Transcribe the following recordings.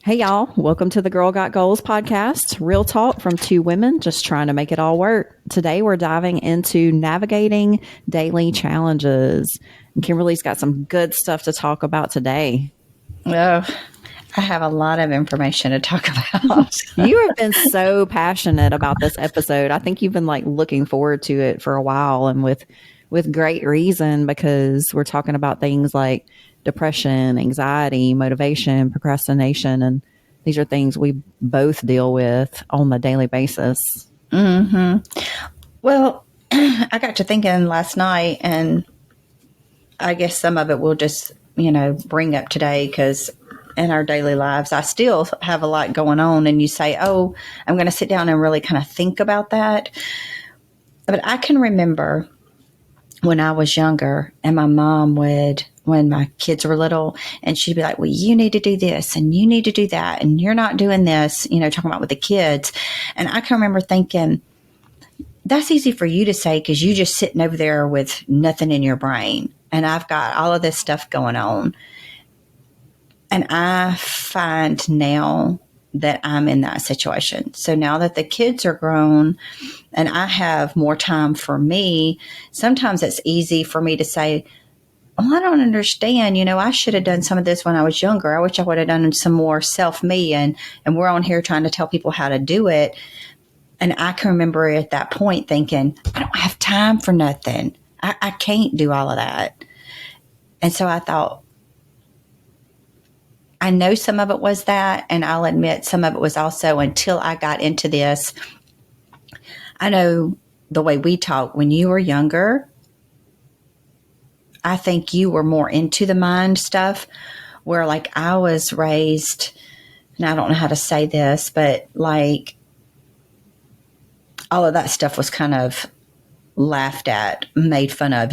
Hey, y'all. Welcome to the Girl Got Goals podcast. Real talk from two women just trying to make it all work. Today, we're diving into navigating daily challenges. And Kimberly's got some good stuff to talk about today. Oh, I have a lot of information to talk about. You have been so passionate about this episode. I think you've been like looking forward to it for a while, and with great reason, because we're talking about things like depression, anxiety, motivation, procrastination, and these are things we both deal with on a daily basis. Well, I got to thinking last night, and I guess some of it we'll just, bring up today because in our daily lives, I still have a lot going on. And you say, oh, I'm going to sit down and really kind of think about that. But I can remember when I was younger and my mom would, when my kids were little, and she'd be like, well, you need to do this and you need to do that. And you're not doing this, talking about with the kids. And I can remember thinking, that's easy for you to say because you just sitting over there with nothing in your brain. And I've got all of this stuff going on. And I find now that I'm in that situation. So now that the kids are grown and I have more time for me, sometimes it's easy for me to say, oh, I don't understand. I should have done some of this when I was younger. I wish I would have done some more self-me. And we're on here trying to tell people how to do it. And I can remember at that point thinking, I don't have time for nothing. I can't do all of that. And so I thought, I know some of it was that, and I'll admit some of it was also until I got into this. I know the way we talk when you were younger, I think you were more into the mind stuff, where like I was raised, and I don't know how to say this, but like all of that stuff was kind of laughed at, made fun of.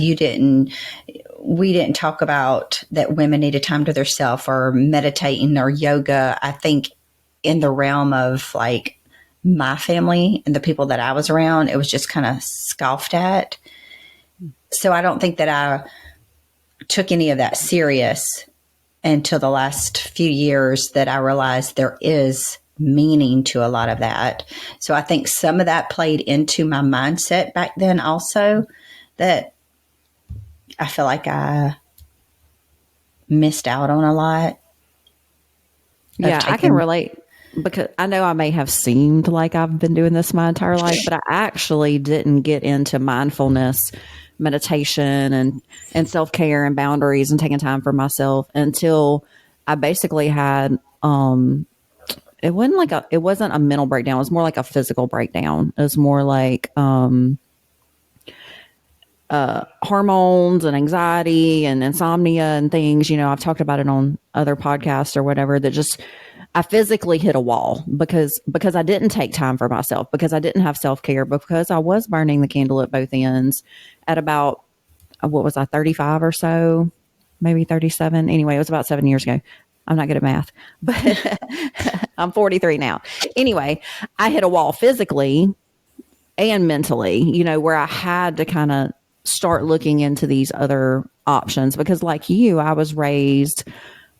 We didn't talk about that women needed time to themselves or meditating or yoga. I think in the realm of like my family and the people that I was around, it was just kind of scoffed at. So I don't think that I took any of that serious until the last few years that I realized there is meaning to a lot of that. So I think some of that played into my mindset back then also, that I feel like I missed out on a lot. Yeah, I can relate because I know I may have seemed like I've been doing this my entire life, but I actually didn't get into mindfulness, meditation, and self-care and boundaries and taking time for myself until I basically had it wasn't a mental breakdown. It was more like a physical breakdown. It was more like hormones and anxiety and insomnia and things. I've talked about it on other podcasts or whatever, that just I physically hit a wall because I didn't take time for myself, because I didn't have self-care, because I was burning the candle at both ends at about, what was I, 35 or so, maybe 37. Anyway, it was about 7 years ago. I'm not good at math, but I'm 43 now. Anyway, I hit a wall physically and mentally, where I had to kind of start looking into these other options, because like you, I was raised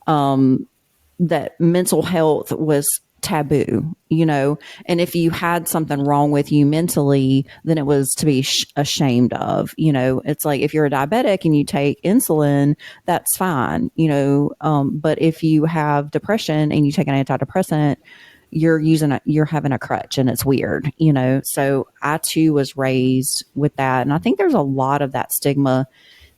that mental health was taboo, and if you had something wrong with you mentally, then it was to be ashamed of. It's like if you're a diabetic and you take insulin, that's fine, but if you have depression and you take an antidepressant, you're having a crutch and it's weird, so I too was raised with that. And I think there's a lot of that stigma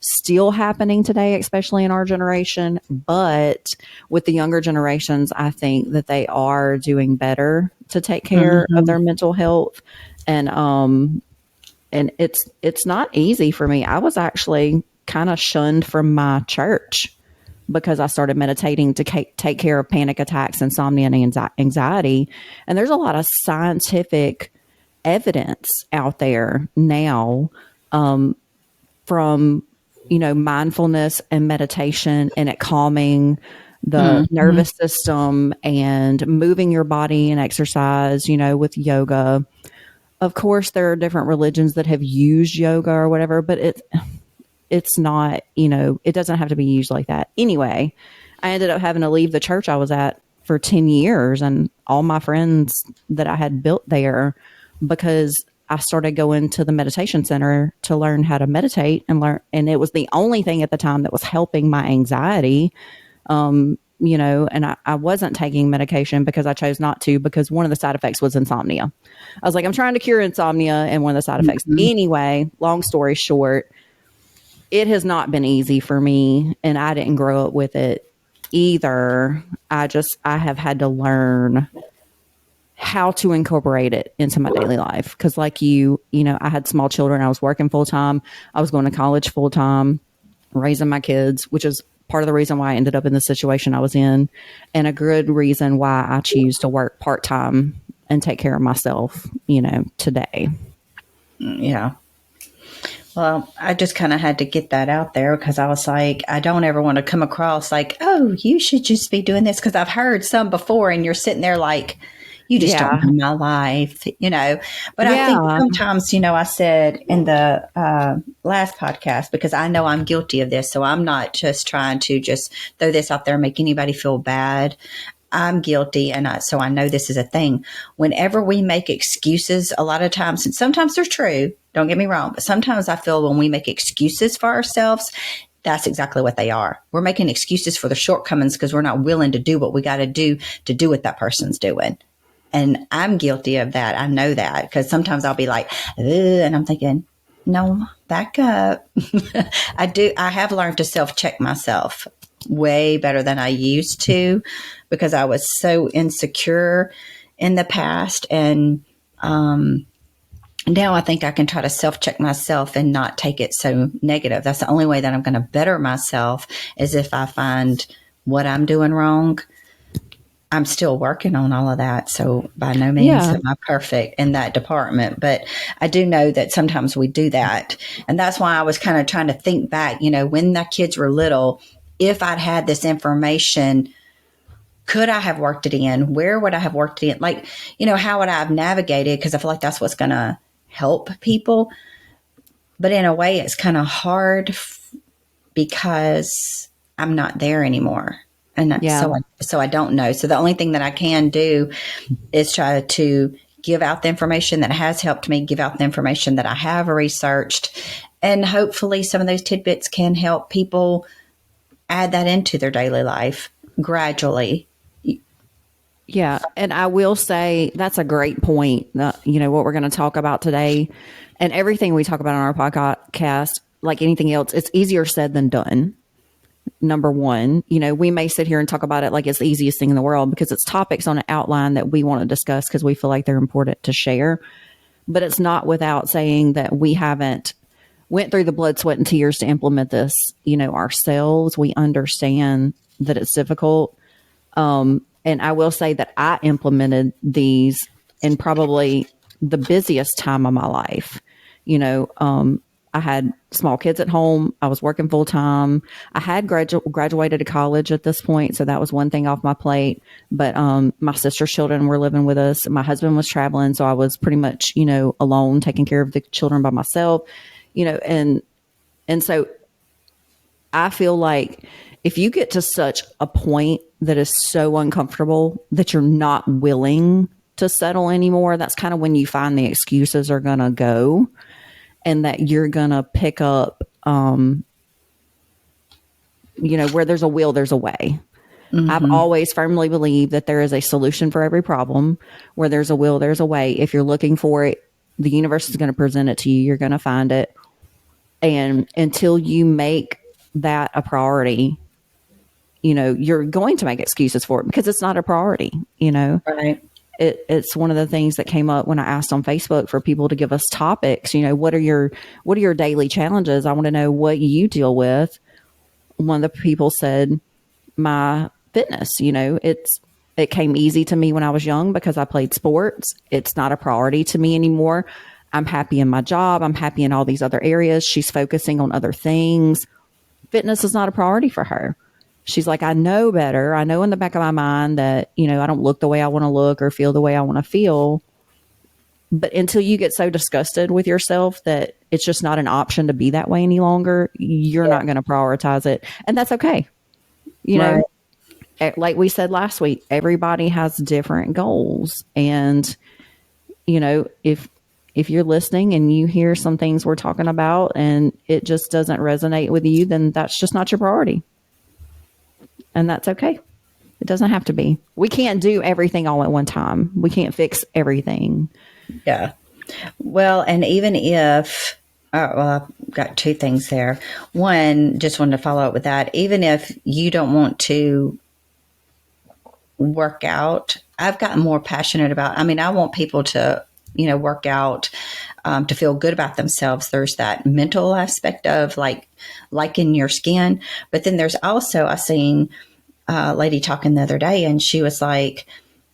still happening today, especially in our generation. But with the younger generations, I think that they are doing better to take care of their mental health. And it's not easy for me. I was actually kind of shunned from my church because I started meditating to take care of panic attacks, insomnia, and anxiety. And there's a lot of scientific evidence out there now from mindfulness and meditation, and it calming the nervous system and moving your body and exercise, with yoga. Of course, there are different religions that have used yoga or whatever, but it's not, it doesn't have to be used like that. Anyway, I ended up having to leave the church I was at for 10 years and all my friends that I had built there because I started going to the meditation center to learn how to meditate and learn. And it was the only thing at the time that was helping my anxiety. And I wasn't taking medication because I chose not to, because one of the side effects was insomnia. I was like, I'm trying to cure insomnia, and one of the side effects. Anyway, long story short, it has not been easy for me, and I didn't grow up with it either. I have had to learn how to incorporate it into my daily life. Cause like I had small children. I was working full time. I was going to college full time, raising my kids, which is part of the reason why I ended up in the situation I was in, and a good reason why I choose to work part time and take care of myself, today. Yeah. Well, I just kind of had to get that out there because I was like, I don't ever want to come across like, oh, you should just be doing this. Because I've heard some before and you're sitting there like, you just don't know my life, But I think sometimes, I said in the last podcast, because I know I'm guilty of this. So I'm not just trying to just throw this out there and make anybody feel bad. I'm guilty. And so I know this is a thing. Whenever we make excuses, a lot of times, and sometimes they're true, don't get me wrong, but sometimes I feel when we make excuses for ourselves, that's exactly what they are. We're making excuses for the shortcomings because we're not willing to do what we got to do what that person's doing. And I'm guilty of that. I know that because sometimes I'll be like, and I'm thinking, no, back up. I have learned to self-check myself way better than I used to because I was so insecure in the past. And now I think I can try to self-check myself and not take it so negative. That's the only way that I'm going to better myself is if I find what I'm doing wrong. I'm still working on all of that. So by no means am I perfect in that department, but I do know that sometimes we do that. And that's why I was kind of trying to think back, when the kids were little, if I'd had this information, could I have worked it in? Where would I have worked it in? Like, how would I have navigated? Because I feel like that's what's going to help people. But in a way, it's kind of hard because I'm not there anymore. And so I don't know. So the only thing that I can do is try to give out the information that has helped me, give out the information that I have researched, and hopefully some of those tidbits can help people add that into their daily life gradually. Yeah. And I will say that's a great point. What we're going to talk about today and everything we talk about on our podcast, like anything else, it's easier said than done. Number one, we may sit here and talk about it like it's the easiest thing in the world because it's topics on an outline that we want to discuss because we feel like they're important to share. But it's not without saying that we haven't went through the blood, sweat, and tears to implement this, ourselves. We understand that it's difficult. And I will say that I implemented these in probably the busiest time of my life. I had small kids at home. I was working full time. I had graduated to college at this point. So that was one thing off my plate. But my sister's children were living with us. My husband was traveling. So I was pretty much, alone, taking care of the children by myself, and so I feel like if you get to such a point that is so uncomfortable that you're not willing to settle anymore, that's kind of when you find the excuses are going to go. And that you're going to pick up, where there's a will, there's a way. Mm-hmm. I've always firmly believed that there is a solution for every problem. Where there's a will, there's a way. If you're looking for it, the universe is going to present it to you. You're going to find it. And until you make that a priority, you're going to make excuses for it because it's not a priority, Right. It's one of the things that came up when I asked on Facebook for people to give us topics. What are your daily challenges? I want to know what you deal with. One of the people said, my fitness, it came easy to me when I was young because I played sports. It's not a priority to me anymore. I'm happy in my job. I'm happy in all these other areas. She's focusing on other things. Fitness is not a priority for her. She's like, I know better. I know in the back of my mind that, I don't look the way I want to look or feel the way I want to feel. But until you get so disgusted with yourself that it's just not an option to be that way any longer, you're not going to prioritize it. And that's okay. Right. like we said last week, everybody has different goals. And, if you're listening and you hear some things we're talking about and it just doesn't resonate with you, then that's just not your priority. And that's okay. It doesn't have to be. We can't do everything all at one time. We can't fix everything. Yeah. Well, and even if, well, I've got two things there. One, just wanted to follow up with that. Even if you don't want to work out, I've gotten more passionate about, I want people to, work out to feel good about themselves. There's that mental aspect of liking your skin. But then there's also, I seen a lady talking the other day, and she was like,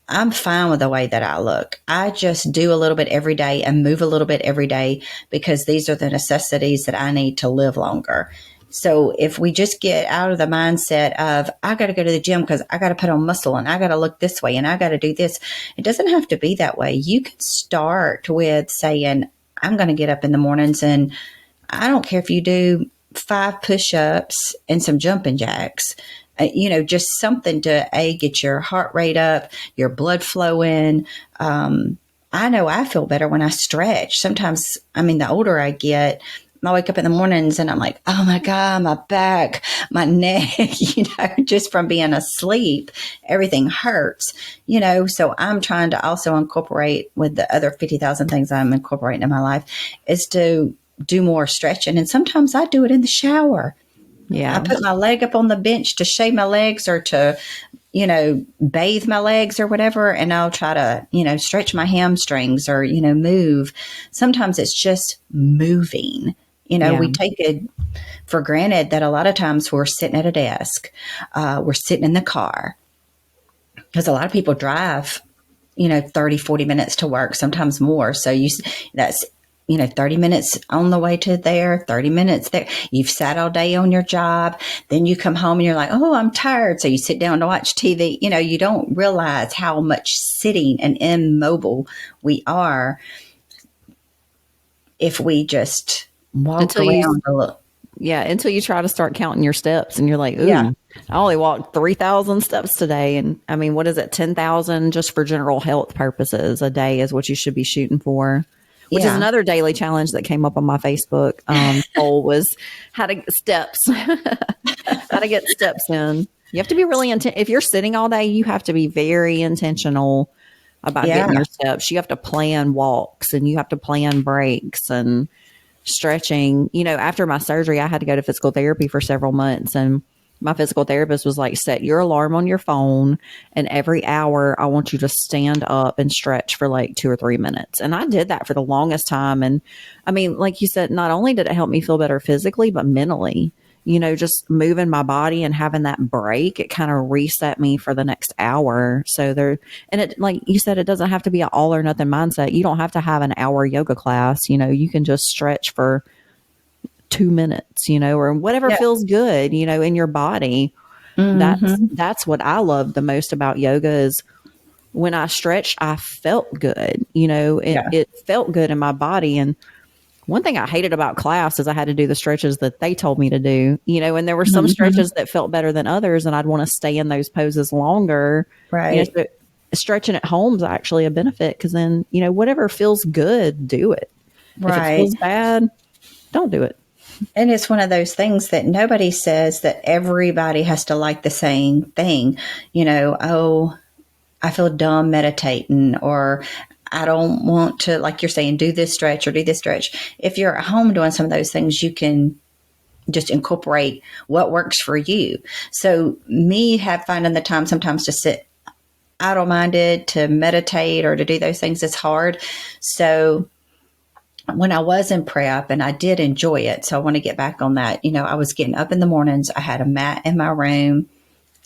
I'm fine with the way that I look. I just do a little bit every day and move a little bit every day because these are the necessities that I need to live longer. So if we just get out of the mindset of, I got to go to the gym because I got to put on muscle and I got to look this way and I got to do this, it doesn't have to be that way. You can start with saying, I'm going to get up in the mornings and I don't care if you do 5 push-ups and some jumping jacks. Just something to get your heart rate up, your blood flowing. I know I feel better when I stretch. Sometimes, the older I get, I wake up in the mornings and I'm like, oh my God, my back, my neck, just from being asleep, everything hurts, so I'm trying to also incorporate with the other 50,000 things I'm incorporating in my life is to do more stretching. And sometimes I do it in the shower. Yeah. I put my leg up on the bench to shave my legs or to, bathe my legs or whatever. And I'll try to, stretch my hamstrings or, move. Sometimes it's just moving. We take it for granted that a lot of times we're sitting at a desk, we're sitting in the car because a lot of people drive, 30, 40 minutes to work, sometimes more. So that's 30 minutes on the way to there, 30 minutes there. You've sat all day on your job. Then you come home and you're like, oh, I'm tired. So you sit down to watch TV. You don't realize how much sitting and immobile we are if we just walk Until around a little. Yeah, until you try to start counting your steps and you're like, ooh, Yeah. I only walked 3,000 steps today. And what is it? 10,000 just for general health purposes a day is what you should be shooting for, which is another daily challenge that came up on my Facebook poll was how to get steps, how to get steps in. You have to be really if you're sitting all day, you have to be very intentional about getting your steps. You have to plan walks and you have to plan breaks and stretching. After my surgery, I had to go to physical therapy for several months, and my physical therapist was like, set your alarm on your phone, and every hour I want you to stand up and stretch for like 2 or 3 minutes. And I did that for the longest time. And like you said, not only did it help me feel better physically, but mentally, just moving my body and having that break, it kind of reset me for the next hour. So it, like you said, it doesn't have to be an all or nothing mindset. You don't have to have an hour yoga class. You can just stretch for 2 minutes, or whatever feels good, in your body. Mm-hmm. That's what I love the most about yoga is when I stretched, I felt good, it felt good in my body. And one thing I hated about class is I had to do the stretches that they told me to do, and there were some stretches that felt better than others, and I'd want to stay in those poses longer. Right. So stretching at home is actually a benefit because then, whatever feels good, do it. Right. If it feels bad, don't do it. And it's one of those things that nobody says that everybody has to like the same thing. Oh, I feel dumb meditating, or I don't want to, like you're saying, do this stretch or do this stretch. If you're at home doing some of those things, you can just incorporate what works for you. So me finding the time sometimes to sit idle-minded, to meditate or to do those things is hard. So when I was in prep, and I did enjoy it, so I want to get back on that. I was getting up in the mornings. I had a mat in my room,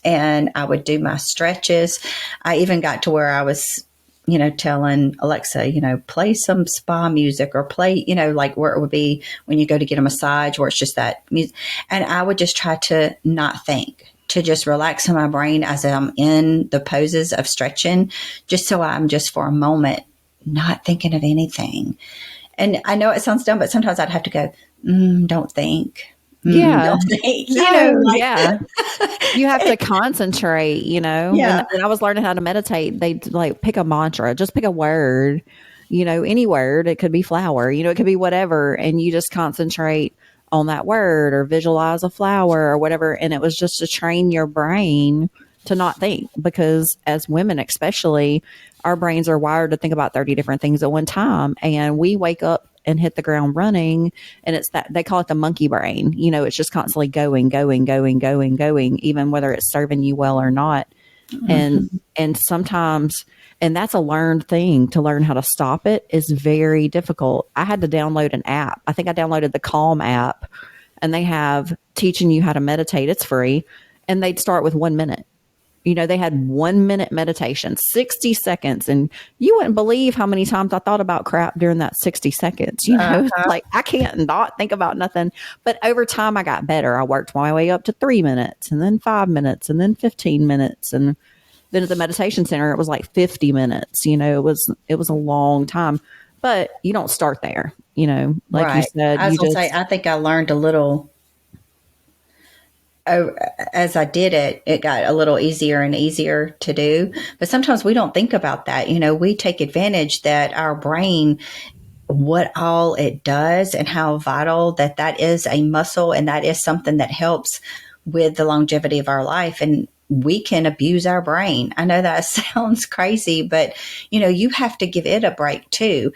and I would do my stretches. I even got to where I was, telling Alexa, play some spa music or play, like where it would be when you go to get a massage where it's just that music. And I would just try to not think, to just relax in my brain as I'm in the poses of stretching, just so I'm just for a moment not thinking of anything. And I know it sounds dumb, but sometimes I'd have to go, don't think. Yeah. Don't think, No, like, yeah. You have to concentrate, yeah. when I was learning how to meditate, they'd like pick a mantra, just pick a word, any word. It could be flower, it could be whatever. And you just concentrate on that word or visualize a flower or whatever. And it was just to train your brain to not think, because as women, especially, our brains are wired to think about 30 different things at one time. And we wake up and hit the ground running, and it's that they call it the monkey brain. It's just constantly going, going, going, going, going, even whether it's serving you well or not. And sometimes, and that's a learned thing. To learn how to stop it is very difficult. I had to download an app. I think I downloaded the Calm app, and they have teaching you how to meditate. It's free, and they'd start with 1 minute. They had 1 minute meditation, 60 seconds. And you wouldn't believe how many times I thought about crap during that 60 seconds. Uh-huh. Like I can't not think about nothing. But over time, I got better. I worked my way up to 3 minutes, and then 5 minutes, and then 15 minutes. And then at the meditation center, it was like 50 minutes. It was a long time, but you don't start there. Like you Right. said, I was you going to say, just, I think I learned a little oh, as I did it, it got a little easier and easier to do. But sometimes we don't think about that. We take advantage that our brain, what all it does and how vital that is a muscle, and that is something that helps with the longevity of our life. And we can abuse our brain. I know that sounds crazy, but you have to give it a break too.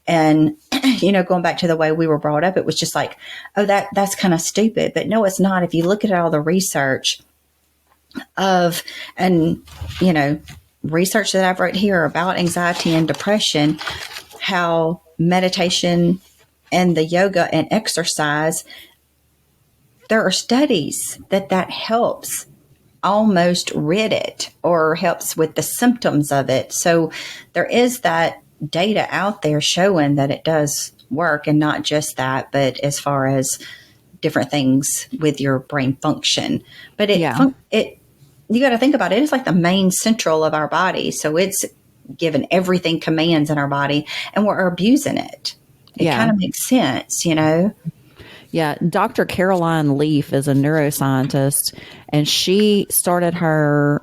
And going back to the way we were brought up, it was just like, oh, that's kind of stupid. But no, it's not. If you look at all the research of, and research that I've wrote here about anxiety and depression, how meditation and the yoga and exercise, there are studies that helps almost rid it or helps with the symptoms of it. So there is that data out there showing that it does work, and not just that, but as far as different things with your brain function. But yeah, it you got to think about it. It's like the main central of our body, so it's given everything commands in our body, and we're abusing it. It yeah. kind of makes sense, Yeah, Dr. Caroline Leaf is a neuroscientist, and she started her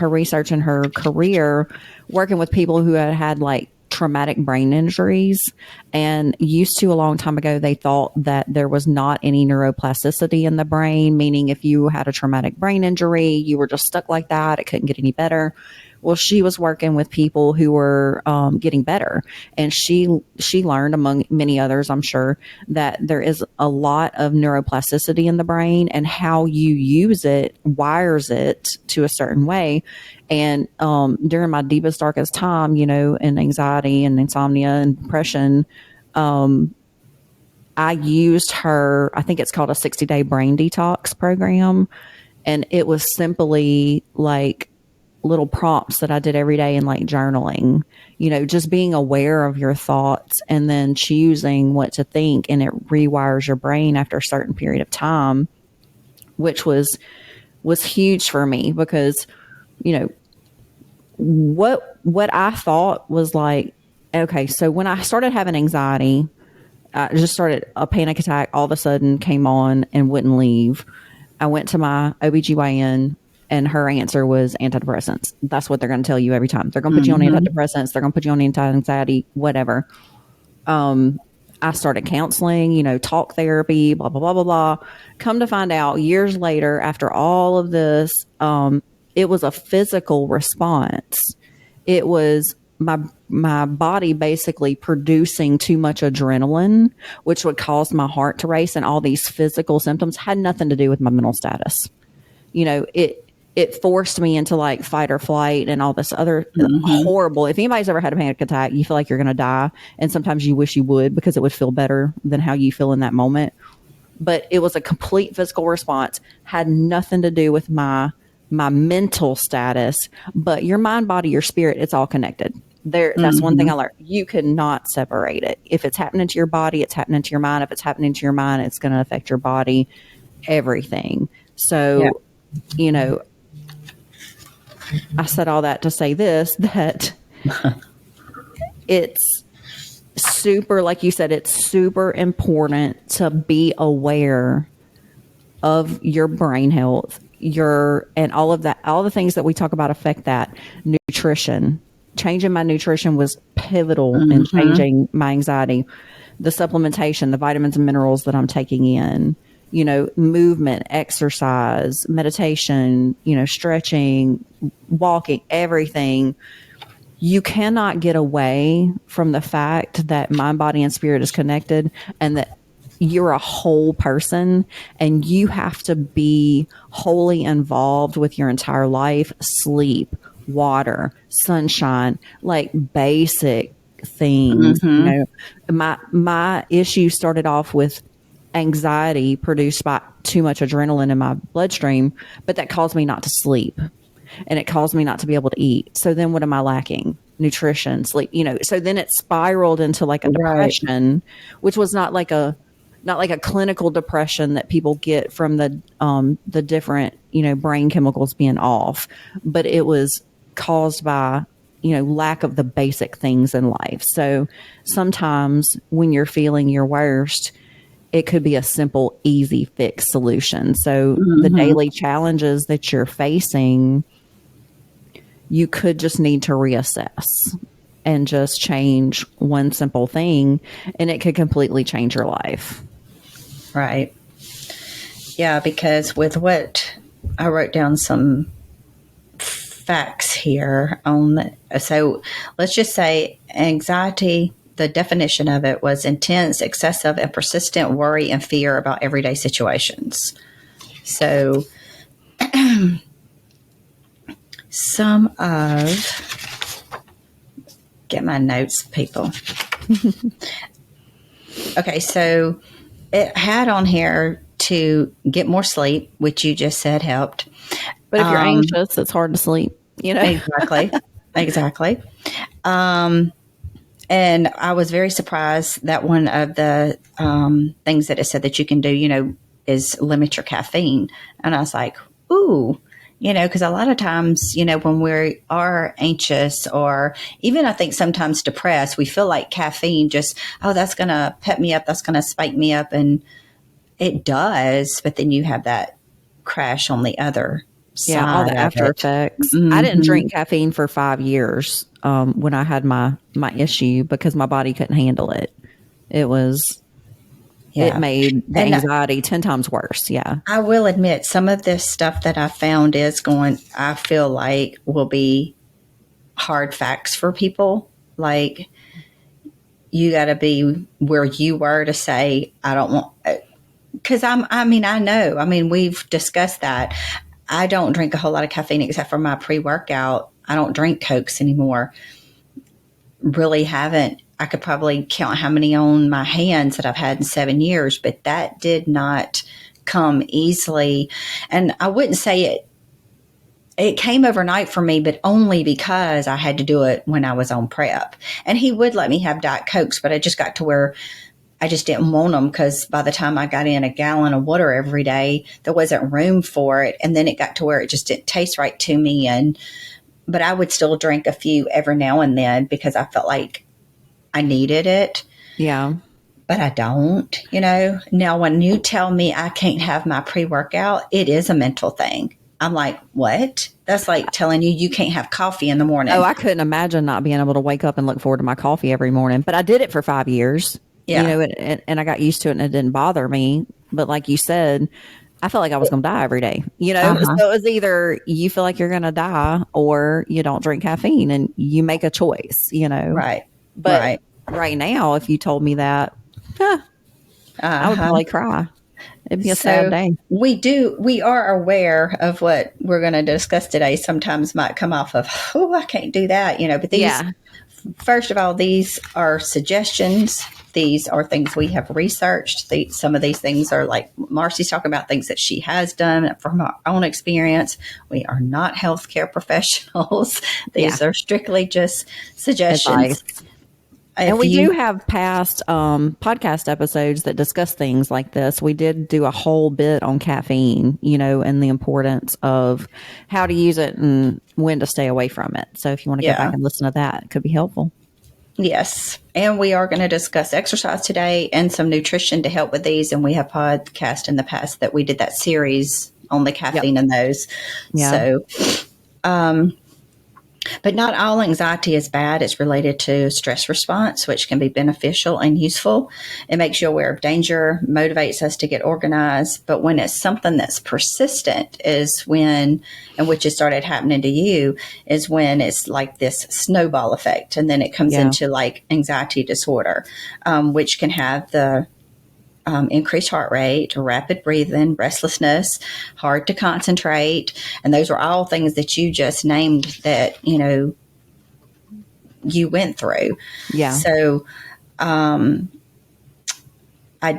research and her career working with people who had like traumatic brain injuries. And used to, a long time ago, they thought that there was not any neuroplasticity in the brain, meaning if you had a traumatic brain injury, you were just stuck like that. It couldn't get any better. Well, she was working with people who were getting better, and she learned, among many others, I'm sure, that there is a lot of neuroplasticity in the brain, and how you use it wires it to a certain way. And during my deepest, darkest time, and anxiety and insomnia and depression, I used her. I think it's called a 60-day brain detox program, and it was simply like little prompts that I did every day, and like journaling, just being aware of your thoughts and then choosing what to think. And it rewires your brain after a certain period of time, which was huge for me, because, you know, what I thought was like, okay, so when I started having anxiety, I just started a panic attack all of a sudden came on and wouldn't leave. I went to my OBGYN, and her answer was antidepressants. That's what they're going to tell you every time. They're going to put you on Mm-hmm. antidepressants. They're going to put you on anti-anxiety, whatever. I started counseling, talk therapy, blah, blah, blah, blah, blah. Come to find out years later, after all of this, it was a physical response. It was my body basically producing too much adrenaline, which would cause my heart to race, and all these physical symptoms had nothing to do with my mental status. It forced me into like fight or flight and all this other Mm-hmm. horrible. If anybody's ever had a panic attack, you feel like you're going to die, and sometimes you wish you would, because it would feel better than how you feel in that moment. But it was a complete physical response, had nothing to do with my mental status. But your mind, body, your spirit, it's all connected. That's one thing Mm-hmm. I learned. You cannot separate it. If it's happening to your body, it's happening to your mind. If it's happening to your mind, it's going to affect your body, everything. Yeah. So, you know, I said all that to say this, that it's super, like you said, it's super important to be aware of your brain health, your, and all of that, all the things that we talk about affect that. Nutrition. Changing my nutrition was pivotal in Mm-hmm. changing my anxiety. The supplementation, the vitamins and minerals that I'm taking in, movement, exercise, meditation, stretching, walking, everything. You cannot get away from the fact that mind, body, and spirit is connected, and that you're a whole person, and you have to be wholly involved with your entire life. Sleep, water, sunshine, like basic things. Mm-hmm. My issue started off with anxiety produced by too much adrenaline in my bloodstream, but that caused me not to sleep, and it caused me not to be able to eat. So then what am I lacking? Nutrition, sleep, so then it spiraled into like a Right. depression, which was not like a clinical depression that people get from the different, brain chemicals being off, but it was caused by, lack of the basic things in life. So sometimes when you're feeling your worst, it could be a simple, easy fix solution. So the Mm-hmm. daily challenges that you're facing, you could just need to reassess and just change one simple thing, and it could completely change your life. Right. Yeah, because with what I wrote down some facts here on so let's just say anxiety, the definition of it was intense, excessive, and persistent worry and fear about everyday situations. So some of get my notes, people. Okay, so it had on here to get more sleep, which you just said helped. But if you're anxious, it's hard to sleep. Exactly. Exactly. And I was very surprised that one of the things that it said that you can do, is limit your caffeine. And I was like, ooh, because a lot of times, when we are anxious or even I think sometimes depressed, we feel like caffeine just, oh, that's going to pep me up, that's going to spike me up. And it does. But then you have that crash on the other Yeah, all side the of after it. effects. I didn't Mm-hmm. drink caffeine for 5 years when I had my issue, because my body couldn't handle it. It was it Yeah. made the And anxiety 10 times worse. Yeah. I will admit, some of this stuff that I found is going, I feel like will be hard facts for people. Like, you got to be where you were to say, I don't want, because I know, we've discussed that. I don't drink a whole lot of caffeine except for my pre workout. I don't drink Cokes anymore. Really haven't. I could probably count how many on my hands that I've had in 7 years, but that did not come easily. And I wouldn't say it came overnight for me, but only because I had to do it when I was on prep. And he would let me have Diet Cokes, but I just got to where I just didn't want them, because by the time I got in a gallon of water every day, there wasn't room for it. And then it got to where it just didn't taste right to me. But I would still drink a few every now and then because I felt like I needed it. Yeah. But I don't. Now, when you tell me I can't have my pre-workout, it is a mental thing. I'm like, what? That's like telling you can't have coffee in the Oh, morning. I couldn't imagine not being able to wake up and look forward to my coffee every morning. But I did it for 5 years, Yeah. and I got used to it, and it didn't bother me. But like you said, I felt like I was going to die every day. Uh-huh. So it was either you feel like you're going to die or you don't drink caffeine, and you make a choice. Right. But Right. right now, if you told me that, I would Uh-huh. probably cry. It'd be a sad So day. we are aware of what we're going to discuss today. Sometimes might come off of, oh, I can't do that, but these, Yeah. first of all, these are suggestions. These are things we have researched. Some of these things are like Marcy's talking about, things that she has done from her own experience. We are not healthcare professionals. Yeah. These are strictly just suggestions. Advice. And If we do you, have past podcast episodes that discuss things like this. We did do a whole bit on caffeine, and the importance of how to use it and when to stay away from it. So if you want to go back yeah, and listen to that, it could be helpful. Yes. And we are going to discuss exercise today and some nutrition to help with these. And we have podcast in the past that we did that series on the Yep. caffeine in those. Yeah. So, but not all anxiety is bad. It's related to stress response, which can be beneficial and useful. It makes you aware of danger, motivates us to get organized. But when it's something that's persistent, is when, and which has started happening to you, is when it's like this snowball effect. And then it comes Yeah. into like anxiety disorder, which can have the increased heart rate, rapid breathing, restlessness, hard to concentrate. And those are all things that you just named that, you went through. Yeah. So I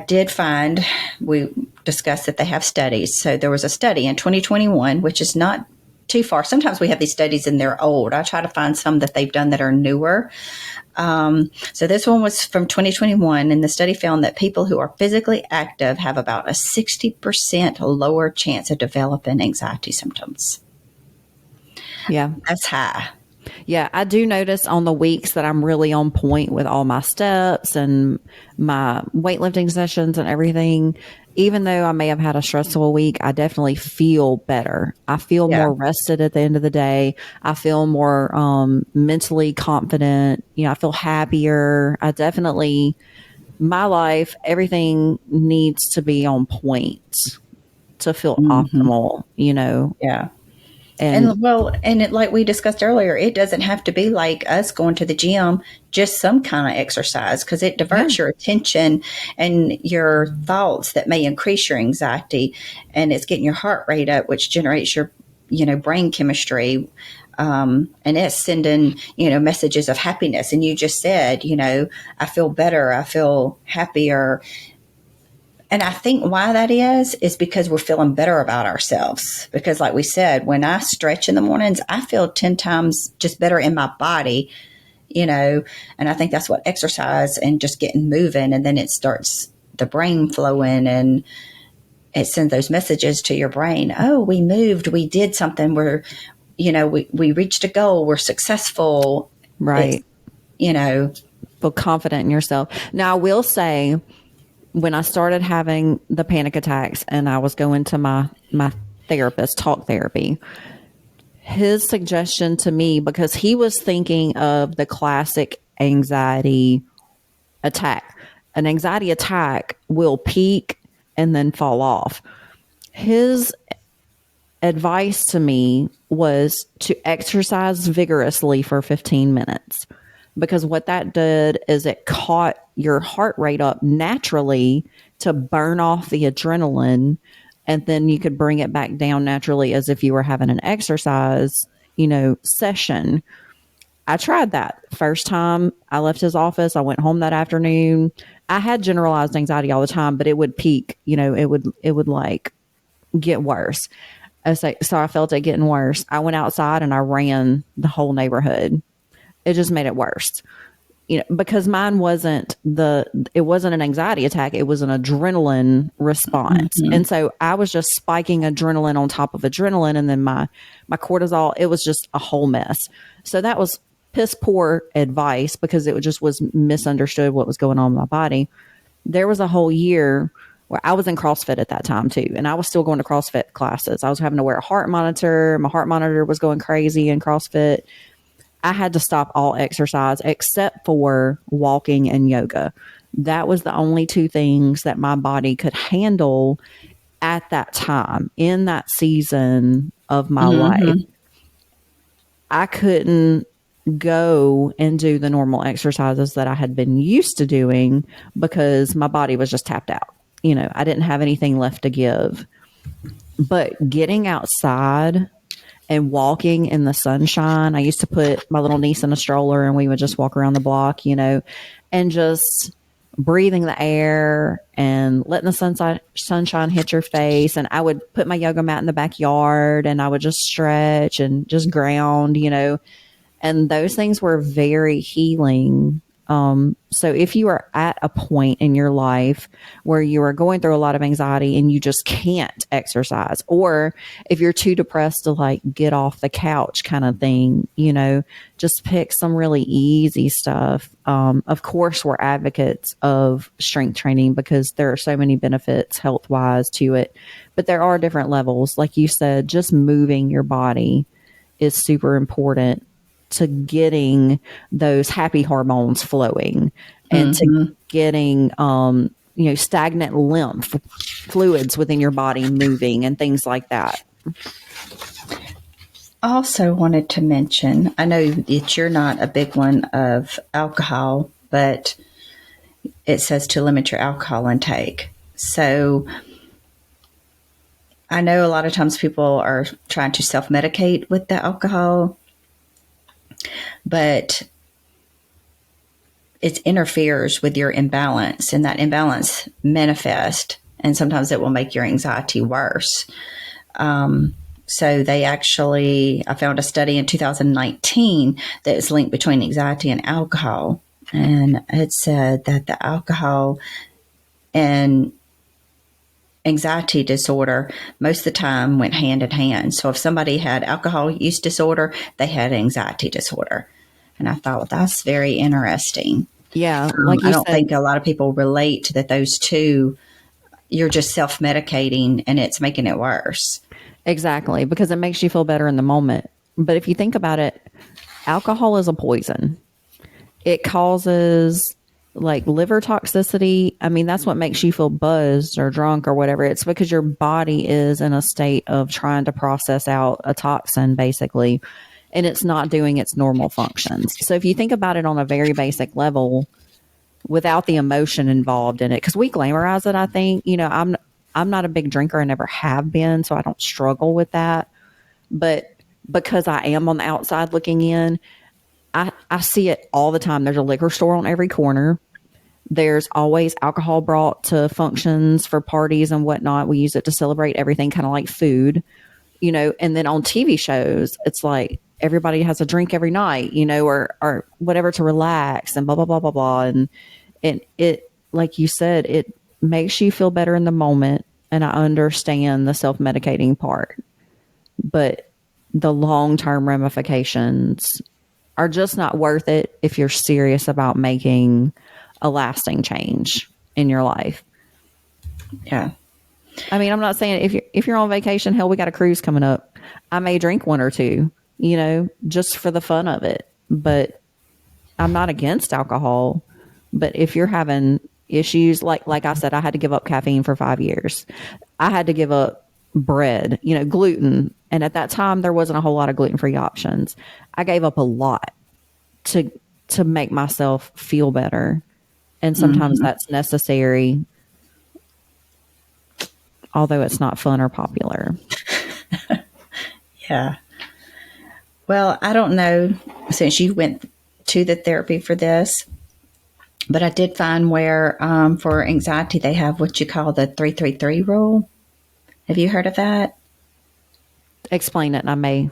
did find, we discussed that they have studies. So there was a study in 2021, which is not too far. Sometimes we have these studies and they're old. I try to find some that they've done that are newer. So this one was from 2021, and the study found that people who are physically active have about a 60% lower chance of developing anxiety symptoms. Yeah. That's high. Yeah, I do notice on the weeks that I'm really on point with all my steps and my weightlifting sessions and everything, even though I may have had a stressful week, I definitely feel better. I feel Yeah. more rested at the end of the day. I feel more mentally confident. I feel happier. I definitely, my life, everything needs to be on point to feel optimal. Yeah. And And well, and it, like we discussed earlier, it doesn't have to be like us going to the gym, just some kind of exercise, because it yeah, diverts your attention and your thoughts that may increase your anxiety. And it's getting your heart rate up, which generates your, brain chemistry. And it's sending, messages of happiness. And you just said, I feel better. I feel happier. And I think why that is because we're feeling better about ourselves. Because, like we said, when I stretch in the mornings, I feel 10 times just better in my body, and I think that's what exercise and just getting moving. And then it starts the brain flowing and it sends those messages to your brain. Oh, we moved, we did something, we reached a goal, we're successful. It's, right. Feel confident in yourself. Now, I will say, when I started having the panic attacks and I was going to my therapist, talk therapy, his suggestion to me, because he was thinking of the classic anxiety attack. An anxiety attack will peak and then fall off. His advice to me was to exercise vigorously for 15 minutes, because what that did is it caught your heart rate up naturally to burn off the adrenaline, and then you could bring it back down naturally as if you were having an exercise, session. I tried that first time I left his office. I went home that afternoon. I had generalized anxiety all the time, but it would peak, it would like get worse. So I felt it getting worse. I went outside and I ran the whole neighborhood. It just made it worse. Because mine it wasn't an anxiety attack. It was an adrenaline response. And so I was just spiking adrenaline on top of adrenaline. And then my cortisol, it was just a whole mess. So that was piss poor advice, because it just was misunderstood what was going on in my body. There was a whole year where I was in CrossFit at that time too. And I was still going to CrossFit classes. I was having to wear a heart monitor. My heart monitor was going crazy in CrossFit. I had to stop all exercise except for walking and yoga. That was the only two things that my body could handle at that time in that season of my life. I couldn't go and do the normal exercises that I had been used to doing because my body was just tapped out. I didn't have anything left to give. But getting outside and walking in the sunshine. I used to put my little niece in a stroller and we would just walk around the block, and just breathing the air and letting the sunshine hit your face. And I would put my yoga mat in the backyard and I would just stretch and just ground, and those things were very healing So if you are at a point in your life where you are going through a lot of anxiety and you just can't exercise, or if you're too depressed to like get off the couch kind of thing, just pick some really easy stuff. Of course, we're advocates of strength training because there are so many benefits health wise to it, but there are different levels. Like you said, just moving your body is super important to getting those happy hormones flowing and to Mm-hmm. getting stagnant lymph fluids within your body moving and things like that. Also wanted to mention, I know that you're not a big one of alcohol, but it says to limit your alcohol intake. So I know a lot of times people are trying to self-medicate with the alcohol, but it interferes with your imbalance, and that imbalance manifests, and sometimes it will make your anxiety worse. So I found a study in 2019 that is linked between anxiety and alcohol. And it said that the alcohol and anxiety disorder most of the time went hand in hand. So if somebody had alcohol use disorder, they had anxiety disorder. And I thought, well, that's very interesting. Yeah, like I you don't said, think a lot of people relate that those two, you're just self-medicating and it's making it worse. exactly, because it makes you feel better in the moment. But if you think about it, alcohol is a poison. It causes like liver toxicity. I mean, that's what makes you feel buzzed or drunk or whatever. It's because your body is in a state of trying to process out a toxin, basically, and it's not doing its normal functions. So if you think about it on a very basic level, without the emotion involved in it, because we glamorize it, I think, I'm not a big drinker and never have been, so I don't struggle with that. But because I am on the outside looking in, I see it all the time. There's a liquor store on every corner. There's always alcohol brought to functions for parties and whatnot. We use it to celebrate everything, kind of like food, and then on TV shows, it's like everybody has a drink every night, or whatever to relax and blah, blah, blah, blah, blah. And it, like you said, it makes you feel better in the moment. And I understand the self medicating part, but the long term ramifications are just not worth it if you're serious about making a lasting change in your life. Yeah. I mean, I'm not saying if you're on vacation, hell, we got a cruise coming up. I may drink one or two, just for the fun of it. But I'm not against alcohol. But if you're having issues, like I said, I had to give up caffeine for 5 years. I had to give up bread, gluten. And at that time, there wasn't a whole lot of gluten-free options. I gave up a lot to make myself feel better. And sometimes that's necessary, although it's not fun or popular. Yeah. Well, I don't know since you went to the therapy for this, but I did find where for anxiety they have what you call the 333 rule. Have you heard of that? Explain it, and I may.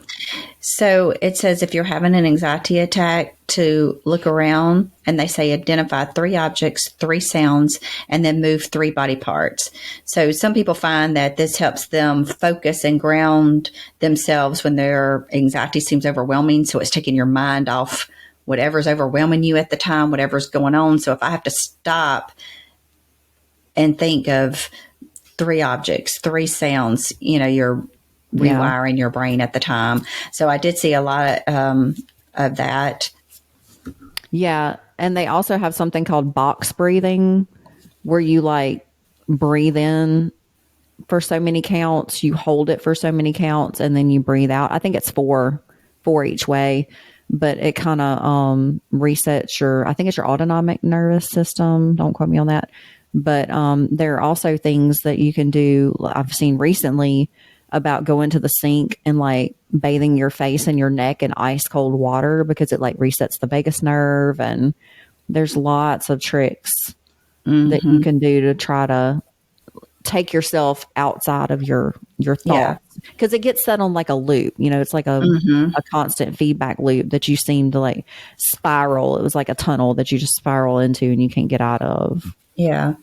So it says if you're having an anxiety attack, to look around, and they say identify 3 objects, 3 sounds, and then move 3 body parts. So some people find that this helps them focus and ground themselves when their anxiety seems overwhelming. So it's taking your mind off whatever's overwhelming you at the time, whatever's going on. So if I have to stop and think of 3 objects, 3 sounds, you're rewiring your brain at the time. So I did see a lot of that. Yeah. And they also have something called box breathing, where you like breathe in for so many counts, you hold it for so many counts, and then you breathe out. I think it's four each way, but it kind of resets I think it's your autonomic nervous system. Don't quote me on that. But there are also things that you can do. I've seen recently about going to the sink and like bathing your face and your neck in ice cold water, because it like resets the vagus nerve. And there's lots of tricks that you can do to try to take yourself outside of your Yeah. thoughts, because it gets set on like a loop. It's like Hmm. a constant feedback loop that you seem to like spiral. It was like a tunnel that you just spiral into and you can't get out of. Yeah.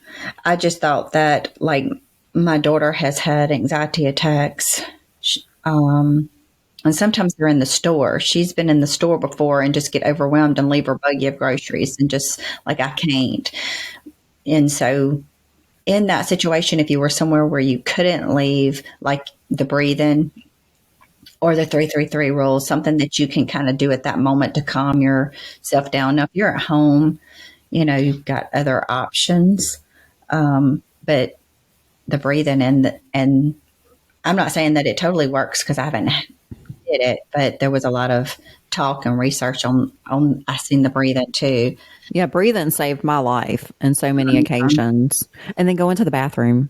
I just thought that, like, my daughter has had anxiety attacks. And sometimes they're in the store. She's been in the store before and just get overwhelmed and leave her buggy of groceries and just like, I can't. And so, in that situation, if you were somewhere where you couldn't leave, like the breathing or the 333 rule, something that you can kind of do at that moment to calm yourself down. Now, if you're at home, you've got other options. But the breathing and I'm not saying that it totally works because I haven't did it, but there was a lot of talk and research on I seen the breathing too. Yeah, breathing saved my life in so many occasions. And then go into the bathroom.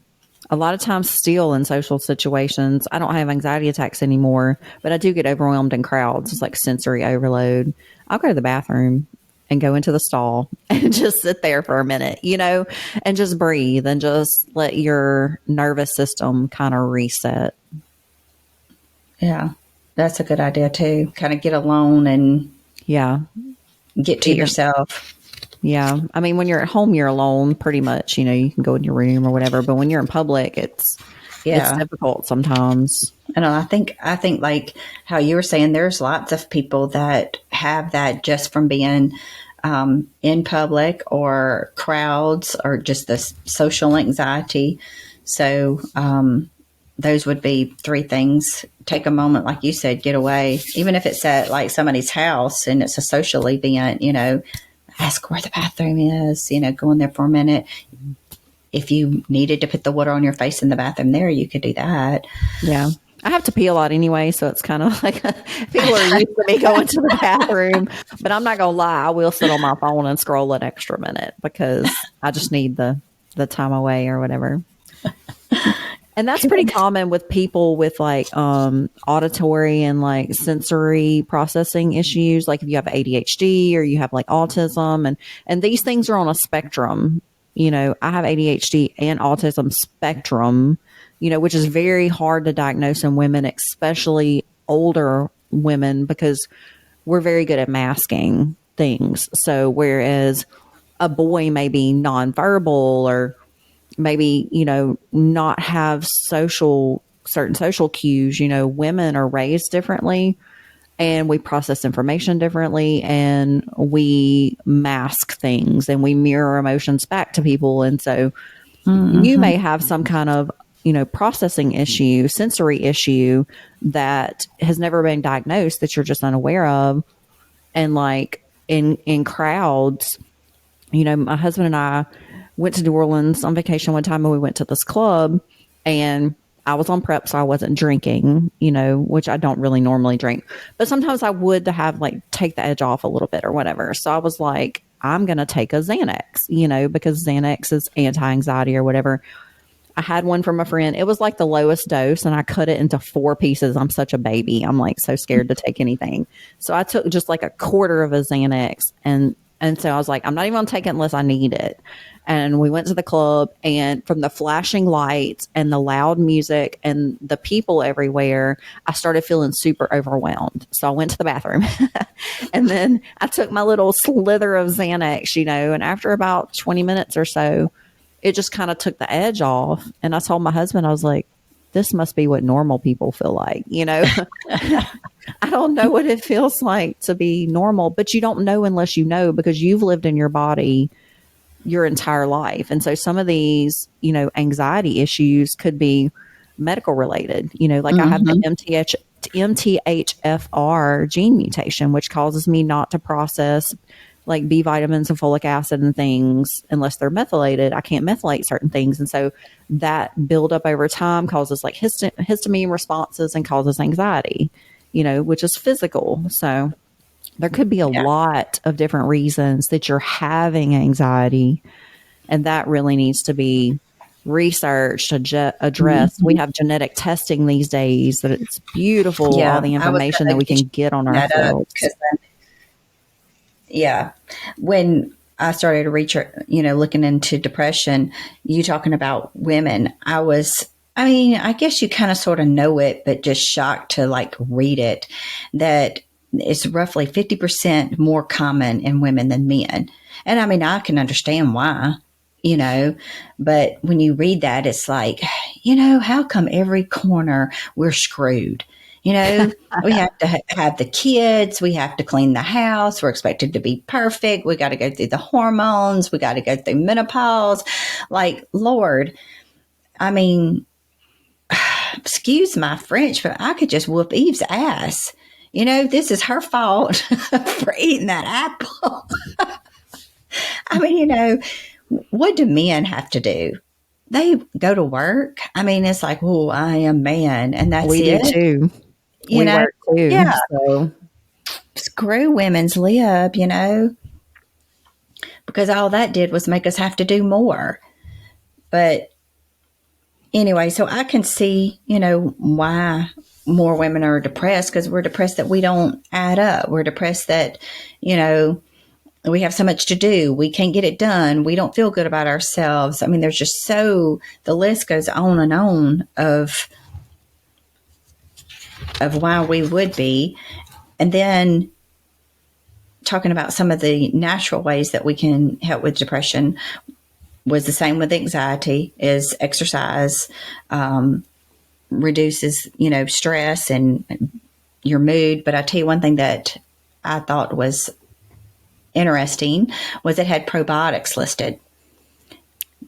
A lot of times, still in social situations, I don't have anxiety attacks anymore, but I do get overwhelmed in crowds. It's like sensory overload. I'll go to the bathroom and go into the stall and just sit there for a minute, and just breathe and just let your nervous system kind of reset. Yeah, that's a good idea too. Kind of get alone and Yeah. get to Even, yourself. yeah. I mean, when you're at home, you're alone pretty much, you can go in your room or whatever, but when you're in public, it's Yeah. difficult sometimes. And I think like how you were saying, there's lots of people that have that just from being in public or crowds or just the social anxiety. So those would be three things. Take a moment, like you said, get away. Even if it's at like somebody's house and it's a social event, ask where the bathroom is, go in there for a minute. If you needed to put the water on your face in the bathroom there, you could do that. Yeah. I have to pee a lot anyway, so it's kind of like people are used to me going to the bathroom. But I'm not going to lie, I will sit on my phone and scroll an extra minute because I just need the time away or whatever. And that's pretty common with people with like auditory and like sensory processing issues. Like if you have ADHD or you have like autism, and these things are on a spectrum. I have ADHD and autism spectrum, which is very hard to diagnose in women, especially older women, because we're very good at masking things. So whereas a boy may be nonverbal or maybe, not have certain social cues, women are raised differently and we process information differently and we mask things and we mirror emotions back to people. And so you may have some kind of, processing issue, sensory issue that has never been diagnosed that you're just unaware of. And like in crowds, my husband and I went to New Orleans on vacation one time and we went to this club and I was on prep, so I wasn't drinking, which I don't really normally drink. But sometimes I would to have like take the edge off a little bit or whatever. So I was like, I'm going to take a Xanax, because Xanax is anti-anxiety or whatever. I had one from a friend. It was like the lowest dose and I cut it into 4 pieces. I'm such a baby. I'm like so scared to take anything. So I took just like a quarter of a Xanax and so I was like, I'm not even going to take it unless I need it. And we went to the club and from the flashing lights and the loud music and the people everywhere, I started feeling super overwhelmed. So I went to the bathroom and then I took my little slither of Xanax, and after about 20 minutes or so, it just kind of took the edge off. And I told my husband, I was like, this must be what normal people feel like, I don't know what it feels like to be normal, but you don't know unless you know because you've lived in your body your entire life. And so some of these, anxiety issues could be medical related, like I have the MTHFR gene mutation, which causes me not to process like B vitamins and folic acid and things unless they're methylated. I can't methylate certain things. And so that buildup over time causes like histamine responses and causes anxiety, which is physical. So there could be a lot of different reasons that you're having anxiety. And that really needs to be researched, addressed. We have genetic testing these days that it's beautiful, all the information that we can get on ourselves. Yeah. When I started looking into depression, you talking about women, I mean, I guess you kind of sort of know it, but just shocked to like read it that it's roughly 50% more common in women than men. And I mean, I can understand why, you know, but when you read that, it's like, how come every corner we're screwed? We have to have the kids. We have to clean the house. We're expected to be perfect. We got to go through the hormones. We got to go through menopause. Like, Lord, I mean, excuse my French, but I could just whoop Eve's ass. This is her fault for eating that apple. I mean, what do men have to do? They go to work. I mean, it's like, oh, I am man, and that's We do it. too. You We know, work too. yeah. So Screw women's lib, because all that did was make us have to do more. But anyway, so I can see, why more women are depressed, because we're depressed that we don't add up. We're depressed that, we have so much to do. We can't get it done. We don't feel good about ourselves. I mean, there's just the list goes on and on of why we would be. And then talking about some of the natural ways that we can help with depression was the same with anxiety. Is exercise reduces, stress and your mood. But I tell you one thing that I thought was interesting was it had probiotics listed,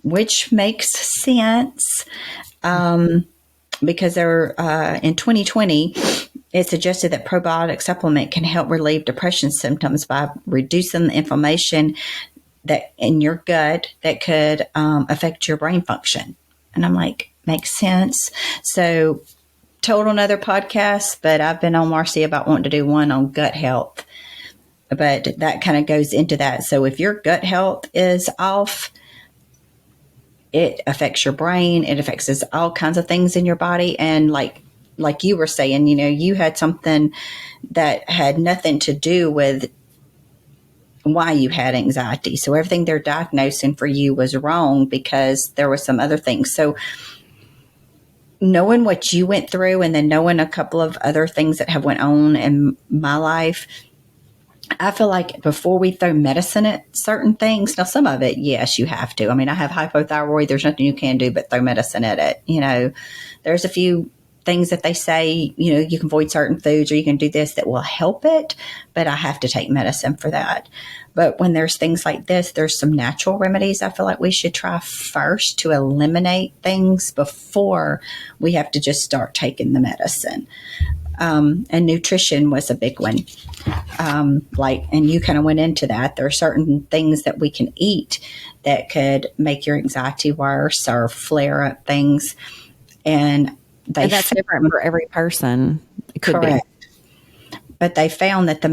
which makes sense because they're in 2020. It suggested that probiotic supplement can help relieve depression symptoms by reducing the inflammation that in your gut that could affect your brain function. And I'm like, makes sense. So total another podcast, but I've been on Marcy about wanting to do one on gut health. But that kind of goes into that. So if your gut health is off, it affects your brain. It affects all kinds of things in your body. And like you were saying, you had something that had nothing to do with why you had anxiety. So everything they're diagnosing for you was wrong because there were some other things. So knowing what you went through and then knowing a couple of other things that have went on in my life, I feel like before we throw medicine at certain things, now some of it, yes, you have to. I mean, I have hypothyroid. There's nothing you can do but throw medicine at it. There's a few things that they say, you can avoid certain foods or you can do this that will help it, but I have to take medicine for that. But when there's things like this, there's some natural remedies I feel like we should try first to eliminate things before we have to just start taking the medicine. And nutrition was a big one. And you kind of went into that. There are certain things that we can eat that could make your anxiety worse or flare up things. And that's different for every person. It could correct. Be. But they found that the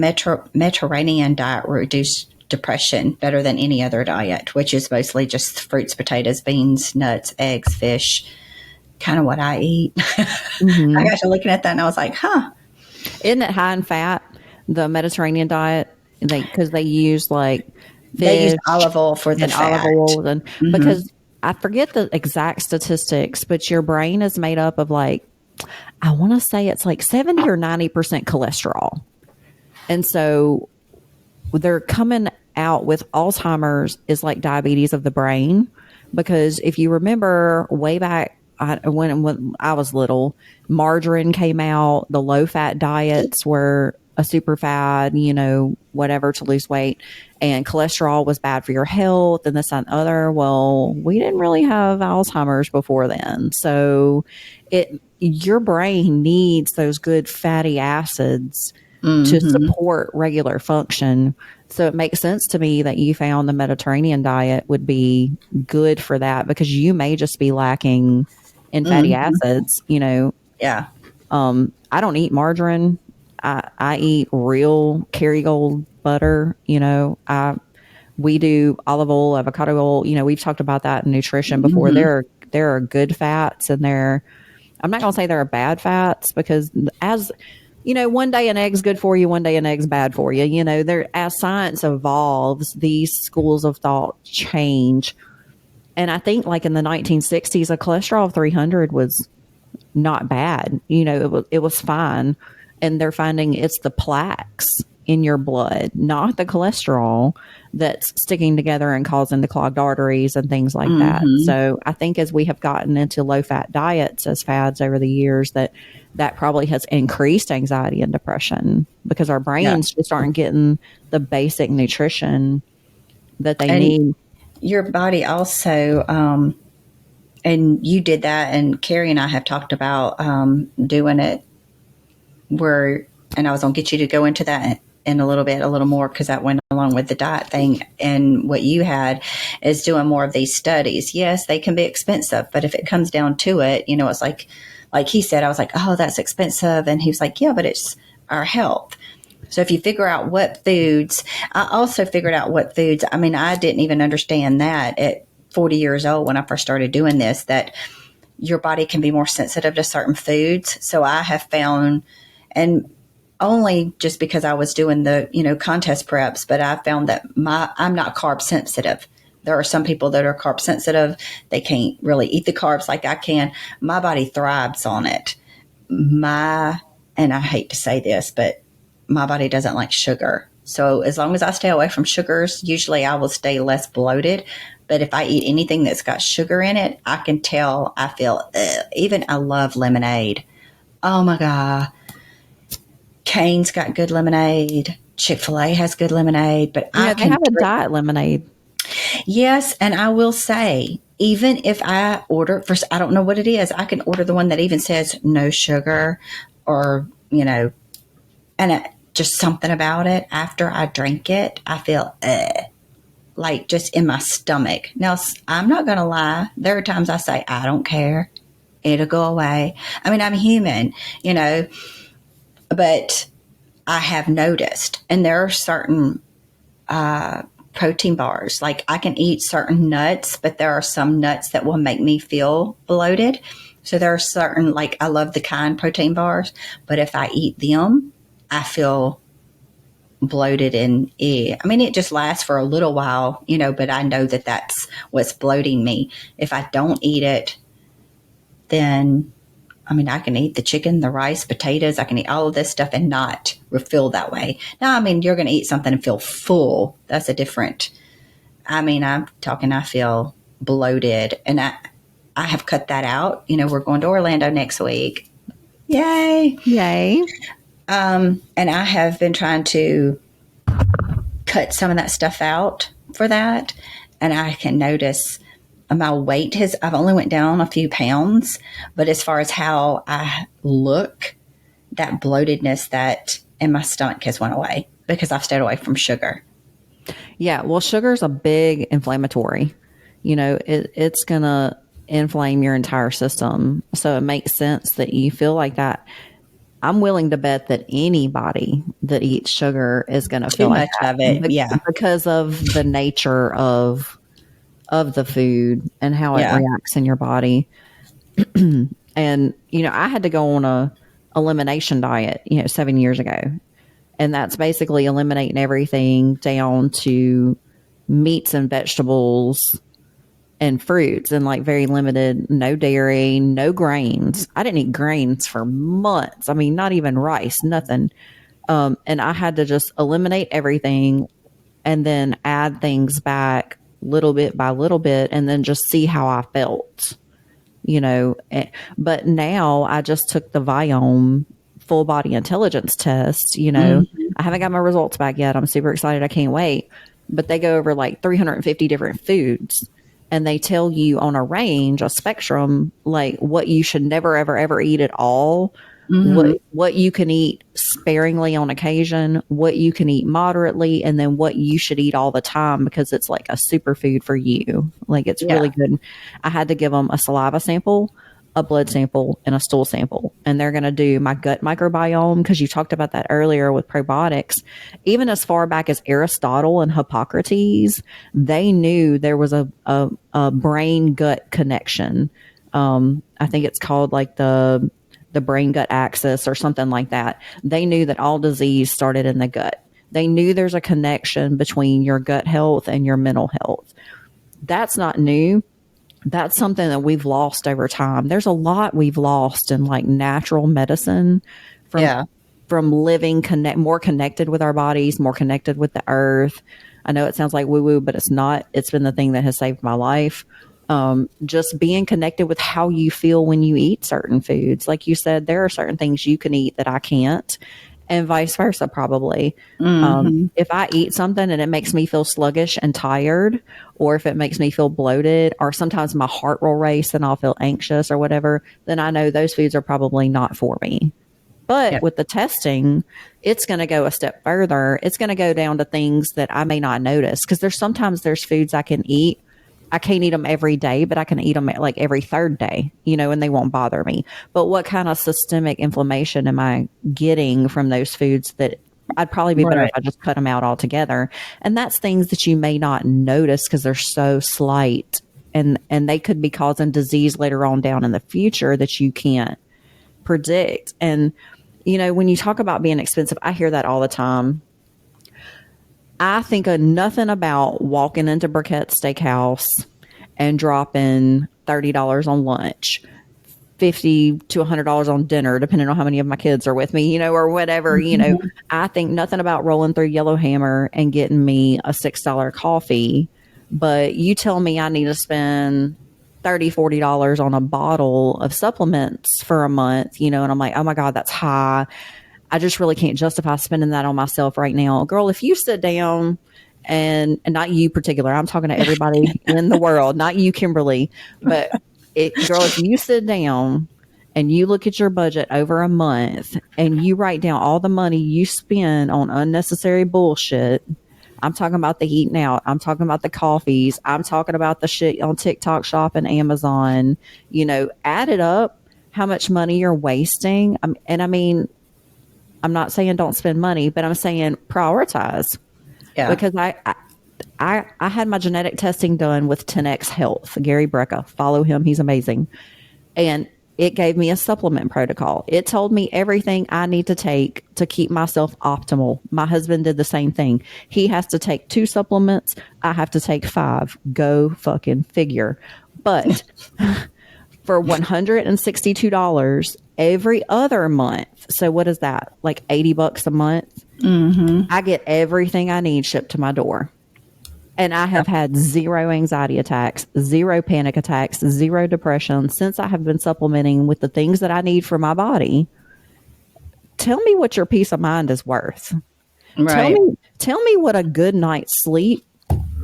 Mediterranean diet reduced depression better than any other diet, which is mostly just fruits, potatoes, beans, nuts, eggs, fish, kind of what I eat. Mm-hmm. I got to looking at that and I was like, Isn't it high in fat, the Mediterranean diet? Because they use like fish. They use olive oil for the fat. Olive oil. And because I forget the exact statistics, but your brain is made up of like, I want to say it's like 70 or 90% cholesterol. And so they're coming out with Alzheimer's is like diabetes of the brain. Because if you remember way back, when I was little, margarine came out, the low fat diets were a super fad, whatever to lose weight, and cholesterol was bad for your health and this and other. Well, we didn't really have Alzheimer's before then. So your brain needs those good fatty acids to support regular function. So it makes sense to me that you found the Mediterranean diet would be good for that because you may just be lacking in fatty acids, Yeah. I don't eat margarine. I eat real Kerrygold butter. We do olive oil, avocado oil. We've talked about that in nutrition before. There are good fats and I'm not going to say there are bad fats because as one day an egg's good for you, one day an egg's bad for you. There, as science evolves, these schools of thought change. And I think like in the 1960s, a cholesterol of 300 was not bad. It was fine. And they're finding it's the plaques in your blood, not the cholesterol, that's sticking together and causing the clogged arteries and things like that. Mm-hmm. So I think as we have gotten into low fat diets as fads over the years, that probably has increased anxiety and depression because our Yeah. brains just aren't getting the basic nutrition that they And need. your body also, and you did that, and Carrie and I have talked about doing it where, and I was going to get you to go into that in a little more, because that went along with the diet thing. And what you had is doing more of these studies. Yes, they can be expensive, but if it comes down to it, it's like he said, I was like, oh, that's expensive. And he was like, yeah, but it's our health. So if you figure out what foods, I also figured out what foods, I mean, I didn't even understand that at 40 years old when I first started doing this, that your body can be more sensitive to certain foods. So I have found, and only just because I was doing the, contest preps, but I found that I'm not carb sensitive. There are some people that are carb sensitive. They can't really eat the carbs like I can. My body thrives on it. And I hate to say this, but my body doesn't like sugar. So as long as I stay away from sugars, usually I will stay less bloated. But if I eat anything that's got sugar in it, I can tell I feel, even I love lemonade. Oh my God. Cane's got good lemonade. Chick-fil-A has good lemonade, but I They can have a drink. diet lemonade. Yes, and I will say, even if I order, first, I don't know what it is, I can order the one that even says no sugar, or, and just something about it. After I drink it, I feel like just in my stomach. Now, I'm not going to lie. There are times I say, I don't care. It'll go away. I mean, I'm human, but I have noticed, and there are certain protein bars. Like I can eat certain nuts, but there are some nuts that will make me feel bloated. So there are certain, like I love the kind protein bars, but if I eat them, I feel bloated and I mean, it just lasts for a little while, but I know that that's what's bloating me. If I don't eat it, then I mean, I can eat the chicken, the rice, potatoes. I can eat all of this stuff and not feel that way. Now, I mean, you're going to eat something and feel full. That's a different. I mean, I'm talking, I feel bloated, and I have cut that out. We're going to Orlando next week. Yay. Yay. And I have been trying to cut some of that stuff out for that. And I can notice my weight I've only went down a few pounds, but as far as how I look, that bloatedness that in my stomach has went away because I've stayed away from sugar. Yeah. Well, sugar's a big inflammatory. It's going to inflame your entire system. So it makes sense that you feel like that. I'm willing to bet that anybody that eats sugar is going to Too feel like much that of it. Yeah. because of the nature of the food and how it Yeah. reacts in your body. And I had to go on a elimination diet 7 years ago, and that's basically eliminating everything down to meats and vegetables and fruits, and like very limited, no dairy, no grains. I didn't eat grains for months. I mean, not even rice, nothing. And I had to just eliminate everything and then add things back little bit by little bit, and then just see how I felt. But now I just took the Viome full body intelligence test. Mm-hmm. I haven't got my results back yet. I'm super excited. I can't wait. But they go over like 350 different foods, and they tell you on a range, a spectrum, like what you should never, ever, ever eat at all, Mm-hmm. what you can eat sparingly on occasion, what you can eat moderately, and then what you should eat all the time because it's like a superfood for you. Like it's Yeah. really good. I had to give them a saliva sample, a blood sample, and a stool sample. And they're going to do my gut microbiome because you talked about that earlier with probiotics. Even as far back as Aristotle and Hippocrates, they knew there was a brain gut connection. I think it's called like the the brain gut axis or something like that. They knew that all disease started in the gut. They knew there's a connection between your gut health and your mental health. That's not new. That's something that we've lost over time. There's a lot we've lost in like natural medicine from Yeah. living more connected with our bodies, more connected with the earth. I know it sounds like woo woo, but it's not. It's been the thing that has saved my life. Just being connected with how you feel when you eat certain foods. Like you said, there are certain things you can eat that I can't, and vice versa, probably. If I eat something and it makes me feel sluggish and tired, or if it makes me feel bloated, or sometimes my heart will race and I'll feel anxious or whatever, then I know those foods are probably not for me. But Yeah. with the testing, it's going to go a step further. It's going to go down to things that I may not notice, because there's foods I can eat. I can't eat them every day, but I can eat them like every third day, and they won't bother me. But what kind of systemic inflammation am I getting from those foods that I'd probably be better if Right. I just cut them out altogether? And that's things that you may not notice because they're so slight, and they could be causing disease later on down in the future that you can't predict. And when you talk about being expensive, I hear that all the time. I think of nothing about walking into Burkett Steakhouse and dropping $30 on lunch, $50 to $100 on dinner, depending on how many of my kids are with me, or whatever. I think nothing about rolling through Yellowhammer and getting me a $6 coffee. But you tell me I need to spend $30, $40 on a bottle of supplements for a month, and I'm like, oh my God, that's high. I just really can't justify spending that on myself right now. Girl, if you sit down and not you particular, I'm talking to everybody in the world, not you, Kimberly, but girl, if you sit down and you look at your budget over a month and you write down all the money you spend on unnecessary bullshit. I'm talking about the eating out. I'm talking about the coffees. I'm talking about the shit on TikTok Shop and Amazon. Add it up, how much money you're wasting. And I mean, I'm not saying don't spend money, but I'm saying prioritize. Yeah. Because I had my genetic testing done with 10X Health, Gary Brecka. Follow him. He's amazing. And it gave me a supplement protocol. It told me everything I need to take to keep myself optimal. My husband did the same thing. He has to take 2 supplements. I have to take 5. Go fucking figure. But for $162 every other month. So what is that? Like $80 a month? I get everything I need shipped to my door. And I have had 0 anxiety attacks, 0 panic attacks, 0 depression since I have been supplementing with the things that I need for my body. Tell me what your peace of mind is worth. Right. Tell me what a good night's sleep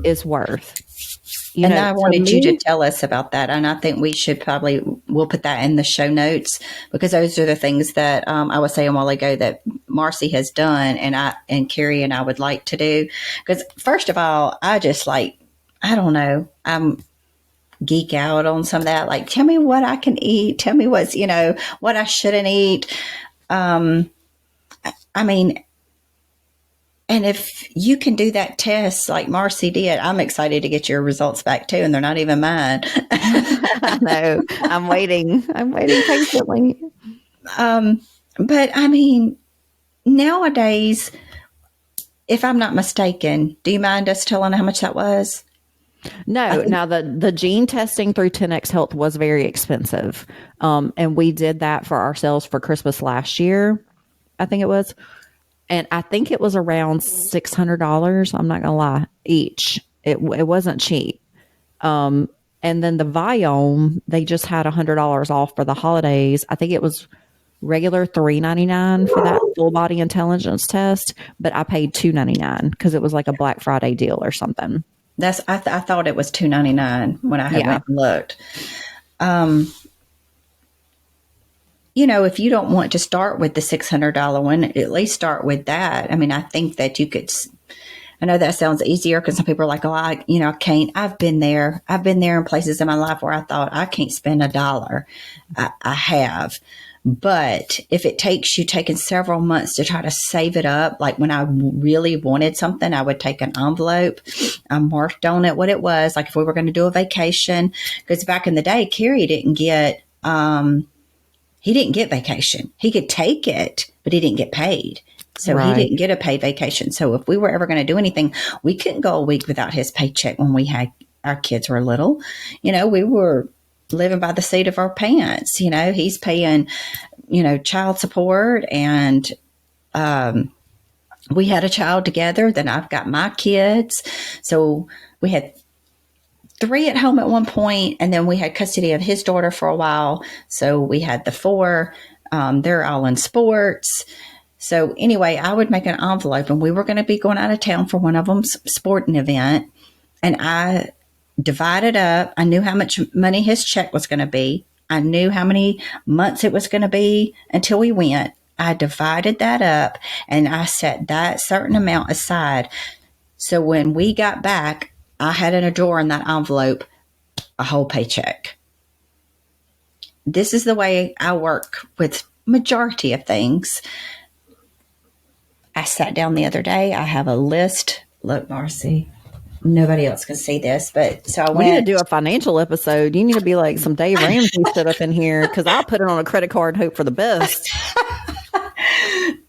is worth. And I wanted you to tell us about that. And I think we should we'll put that in the show notes, because those are the things that I was saying a while ago that Marcy has done and Carrie and I would like to do. Because first of all, I just I don't know, I'm geek out on some of that. Like, tell me what I can eat. Tell me what I shouldn't eat. I mean, and if you can do that test like Marcy did, I'm excited to get your results back too. And they're not even mine. I know. I'm waiting patiently. But I mean, nowadays, if I'm not mistaken, do you mind us telling how much that was? No. Now the gene testing through 10X Health was very expensive. And we did that for ourselves for Christmas last year. I think it was. And I think it was around $600. I'm not going to lie, each. It wasn't cheap. And then the Viome, they just had $100 off for the holidays. I think it was regular $3.99 for that full body intelligence test, but I paid $2.99 because it was like a Black Friday deal or something. I thought it was $2.99 when I had went and looked. If you don't want to start with the $600 one, at least start with that. I mean, I think that you could. I know that sounds easier because some people are like, "Oh, I can't." I've been there. I've been there in places in my life where I thought I can't spend $1. I have, but if it takes you taking several months to try to save it up, like when I really wanted something, I would take an envelope. I marked on it what it was. Like if we were going to do a vacation, because back in the day, Carrie didn't get he didn't get vacation. He could take it, but he didn't get paid. So he Right. didn't get a paid vacation. So if we were ever going to do anything, we couldn't go a week without his paycheck when we had our kids were little. We were living by the seat of our pants. He's paying, child support, and we had a child together. Then I've got my kids. So we had 3 at home at one point, and then we had custody of his daughter for a while. So we had the 4. They're all in sports. So anyway, I would make an envelope, and we were going to be going out of town for one of them's sporting event, and I divided up. I knew how much money his check was going to be. I knew how many months it was going to be until we went. I divided that up, and I set that certain amount aside. So when we got back, I had in a drawer in that envelope a whole paycheck. This is the way I work with majority of things. I sat down the other day. I have a list. Look, Marcy, nobody else can see this, but so I We need to went. do a financial episode. You need to be like some Dave Ramsey stood up in here, because I'll put it on a credit card and hope for the best.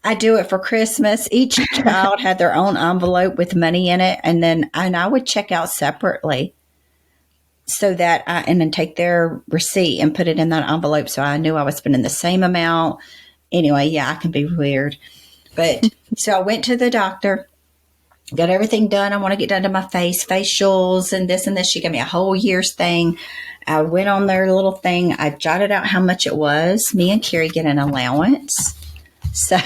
I do it for Christmas. Each child had their own envelope with money in it, and I would check out separately, so that and then take their receipt and put it in that envelope, so I knew I was spending the same amount. Anyway, yeah, I can be weird, but so I went to the doctor, got everything done. I want to get done to my face, facials, and this and this. She gave me a whole year's thing. I went on their little thing. I jotted out how much it was. Me and Carrie get an allowance. So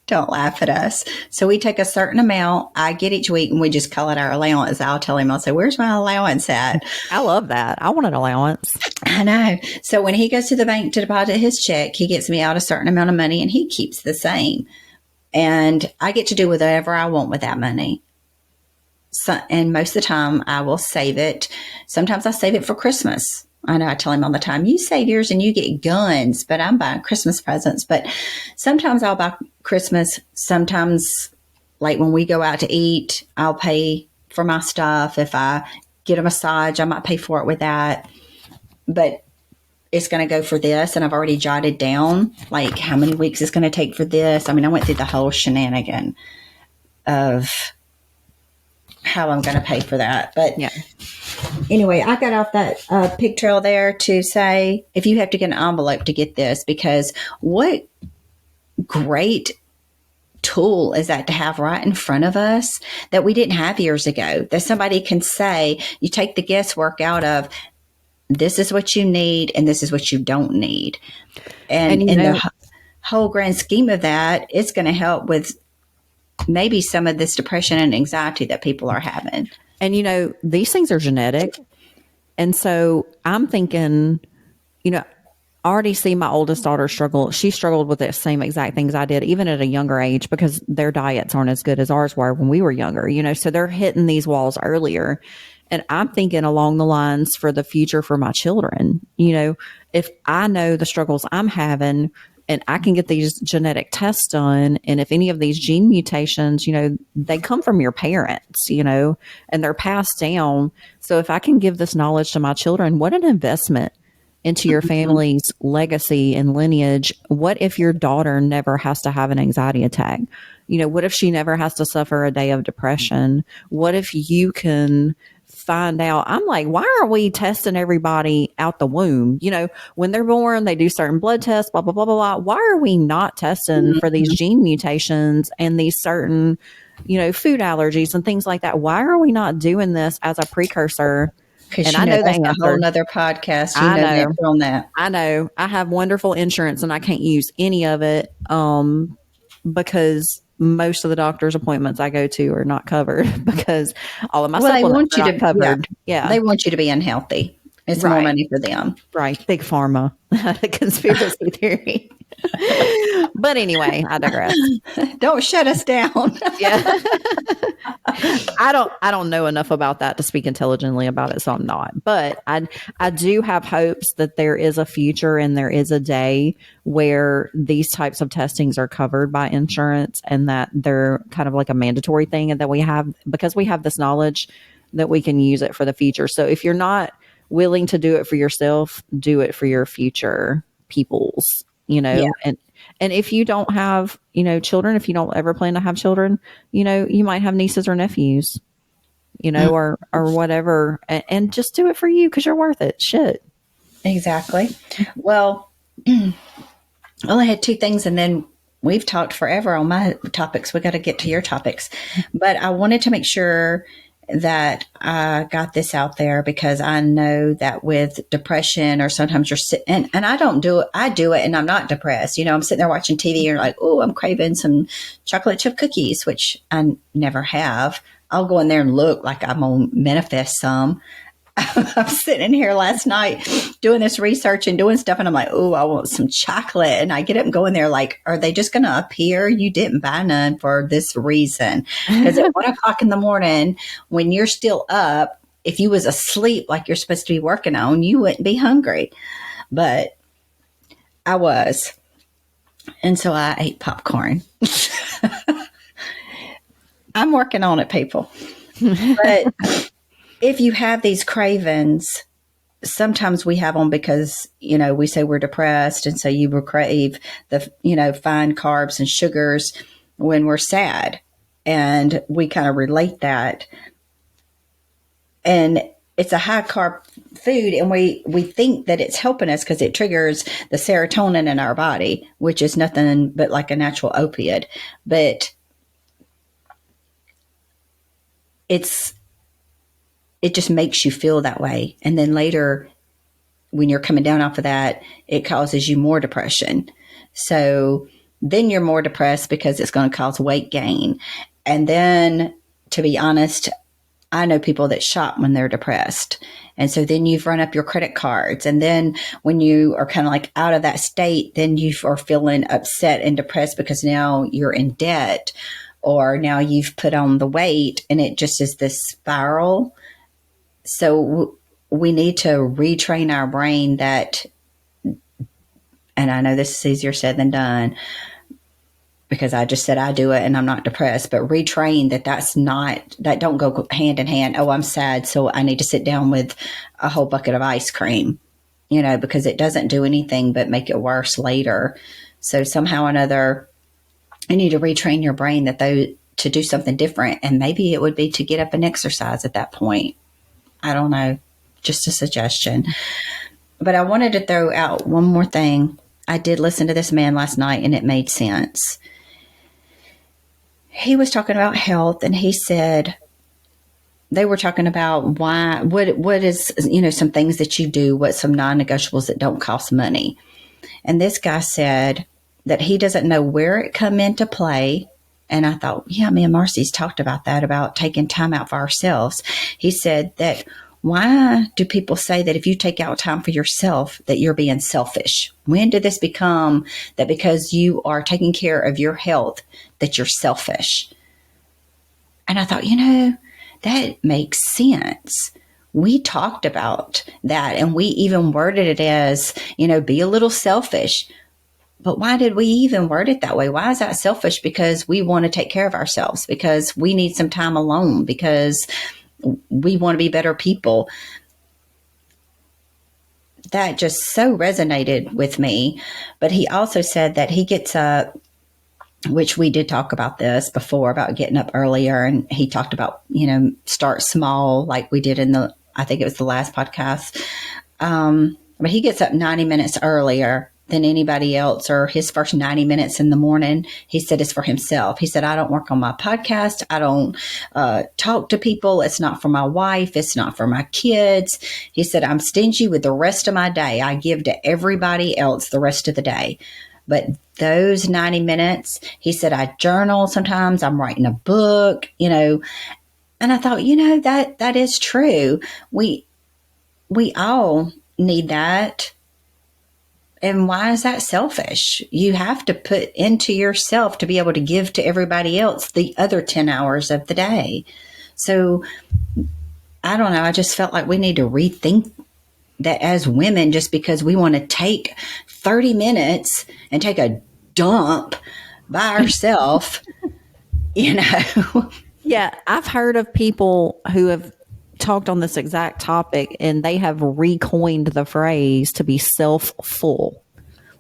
don't laugh at us. So we take a certain amount I get each week, and we just call it our allowance. I'll tell him, I'll say, where's my allowance at? I love that. I want an allowance. I know. So when he goes to the bank to deposit his check, he gets me out a certain amount of money, and he keeps the same. And I get to do whatever I want with that money. So, and most of the time I will save it. Sometimes I save it for Christmas. I know I tell him all the time, you save yours and you get guns, but I'm buying Christmas presents. But sometimes I'll buy Christmas. Sometimes, like when we go out to eat, I'll pay for my stuff. If I get a massage, I might pay for it with that. But it's going to go for this. And I've already jotted down like how many weeks it's going to take for this. I mean, I went through the whole shenanigan of how I'm going to pay for that. But Yeah. anyway, I got off that pig trail there to say, if you have to get an envelope to get this, because what great tool is that to have right in front of us that we didn't have years ago, that somebody can say, you take the guesswork out of, this is what you need and this is what you don't need. And in the whole grand scheme of that, it's going to help with maybe some of this depression and anxiety that people are having. And these things are genetic. And so I'm thinking, I already see my oldest daughter struggle. She struggled with the same exact things I did, even at a younger age, because their diets aren't as good as ours were when we were younger, so they're hitting these walls earlier. And I'm thinking along the lines for the future for my children. If I know the struggles I'm having and I can get these genetic tests done, and if any of these gene mutations, they come from your parents, and they're passed down. So if I can give this knowledge to my children, what an investment into your family's legacy and lineage. What if your daughter never has to have an anxiety attack? What if she never has to suffer a day of depression? What if you can find out? I'm like, why are we testing everybody out the womb? When they're born, they do certain blood tests, blah, blah, blah, blah, blah. Why are we not testing for these gene mutations and these certain, food allergies and things like that? Why are we not doing this as a precursor? And I know that's a whole nother podcast. You know the answer on that. I know. I have wonderful insurance and I can't use any of it because most of the doctor's appointments I go to are not covered because all of my supplements are not covered. Yeah. They want you to be unhealthy. It's more money for them. Right. Big pharma. The conspiracy theory. But anyway, I digress. Don't shut us down. Yeah. I don't know enough about that to speak intelligently about it, so I'm not. But I do have hopes that there is a future and there is a day where these types of testings are covered by insurance and that they're kind of like a mandatory thing, and that we have, because we have this knowledge, that we can use it for the future. So if you're not willing to do it for yourself, do it for your future peoples, Yeah, and if you don't have, children, if you don't ever plan to have children, you might have nieces or nephews, mm, or whatever, and just do it for you because you're worth it. Shit. exactly. Well, I only had two things, and then we've talked forever on my topics. We got to get to your topics. But I wanted to make sure that I got this out there because I know that with depression, or sometimes you're sitting, and I don't do it, I do it and I'm not depressed. I'm sitting there watching TV and you're like, oh, I'm craving some chocolate chip cookies, which I never have. I'll go in there and look like I'm going to manifest some. I'm sitting in here last night doing this research and doing stuff, and I'm like, oh, I want some chocolate. And I get up and go in there like, are they just going to appear? You didn't buy none for this reason. Because at 1 o'clock in the morning, when you're still up, if you was asleep like you're supposed to be working on, you wouldn't be hungry. But I was. And so I ate popcorn. I'm working on it, people. But if you have these cravings, sometimes we have them because, we say we're depressed. And so you will crave the, fine carbs and sugars when we're sad. And we kind of relate that. And it's a high carb food. And we think that it's helping us because it triggers the serotonin in our body, which is nothing but like a natural opiate. But it just makes you feel that way. And then later, when you're coming down off of that, it causes you more depression. So then you're more depressed because it's going to cause weight gain. And then, to be honest, I know people that shop when they're depressed. And so then you've run up your credit cards. And then when you are kind of like out of that state, then you are feeling upset and depressed because now you're in debt, or now you've put on the weight, and it just is this spiral. So we need to retrain our brain that, and I know this is easier said than done because I just said I do it and I'm not depressed, but retrain that don't go hand in hand. Oh, I'm sad, so I need to sit down with a whole bucket of ice cream, because it doesn't do anything but make it worse later. So somehow or another, you need to retrain your brain to do something different. And maybe it would be to get up and exercise at that point. I don't know, just a suggestion. But I wanted to throw out one more thing. I did listen to this man last night and it made sense. He was talking about health, and he said they were talking about what is, some things that you do, what some non-negotiables that don't cost money. And this guy said that he doesn't know where it come into play. And I thought, yeah, me and Marcy's talked about that, about taking time out for ourselves. He said that, why do people say that if you take out time for yourself, that you're being selfish? When did this become that because you are taking care of your health, that you're selfish? And I thought, that makes sense. We talked about that, and we even worded it as, be a little selfish. But why did we even word it that way? Why is that selfish? Because we want to take care of ourselves, because we need some time alone, because we want to be better people. That just so resonated with me. But he also said that he gets up, which we did talk about this before, about getting up earlier. And he talked about, start small, like we did I think it was the last podcast. But he gets up 90 minutes earlier than anybody else, or his first 90 minutes in the morning, he said, is for himself. He said, I don't work on my podcast. I don't talk to people. It's not for my wife. It's not for my kids. He said, I'm stingy with the rest of my day. I give to everybody else the rest of the day. But those 90 minutes, he said, I journal sometimes. I'm writing a book, and I thought, that is true. We all need that. And why is that selfish? You have to put into yourself to be able to give to everybody else the other 10 hours of the day. So I don't know. I just felt like we need to rethink that as women, just because we want to take 30 minutes and take a dump by ourselves, Yeah, I've heard of people who have talked on this exact topic, and they have recoined the phrase to be self-full.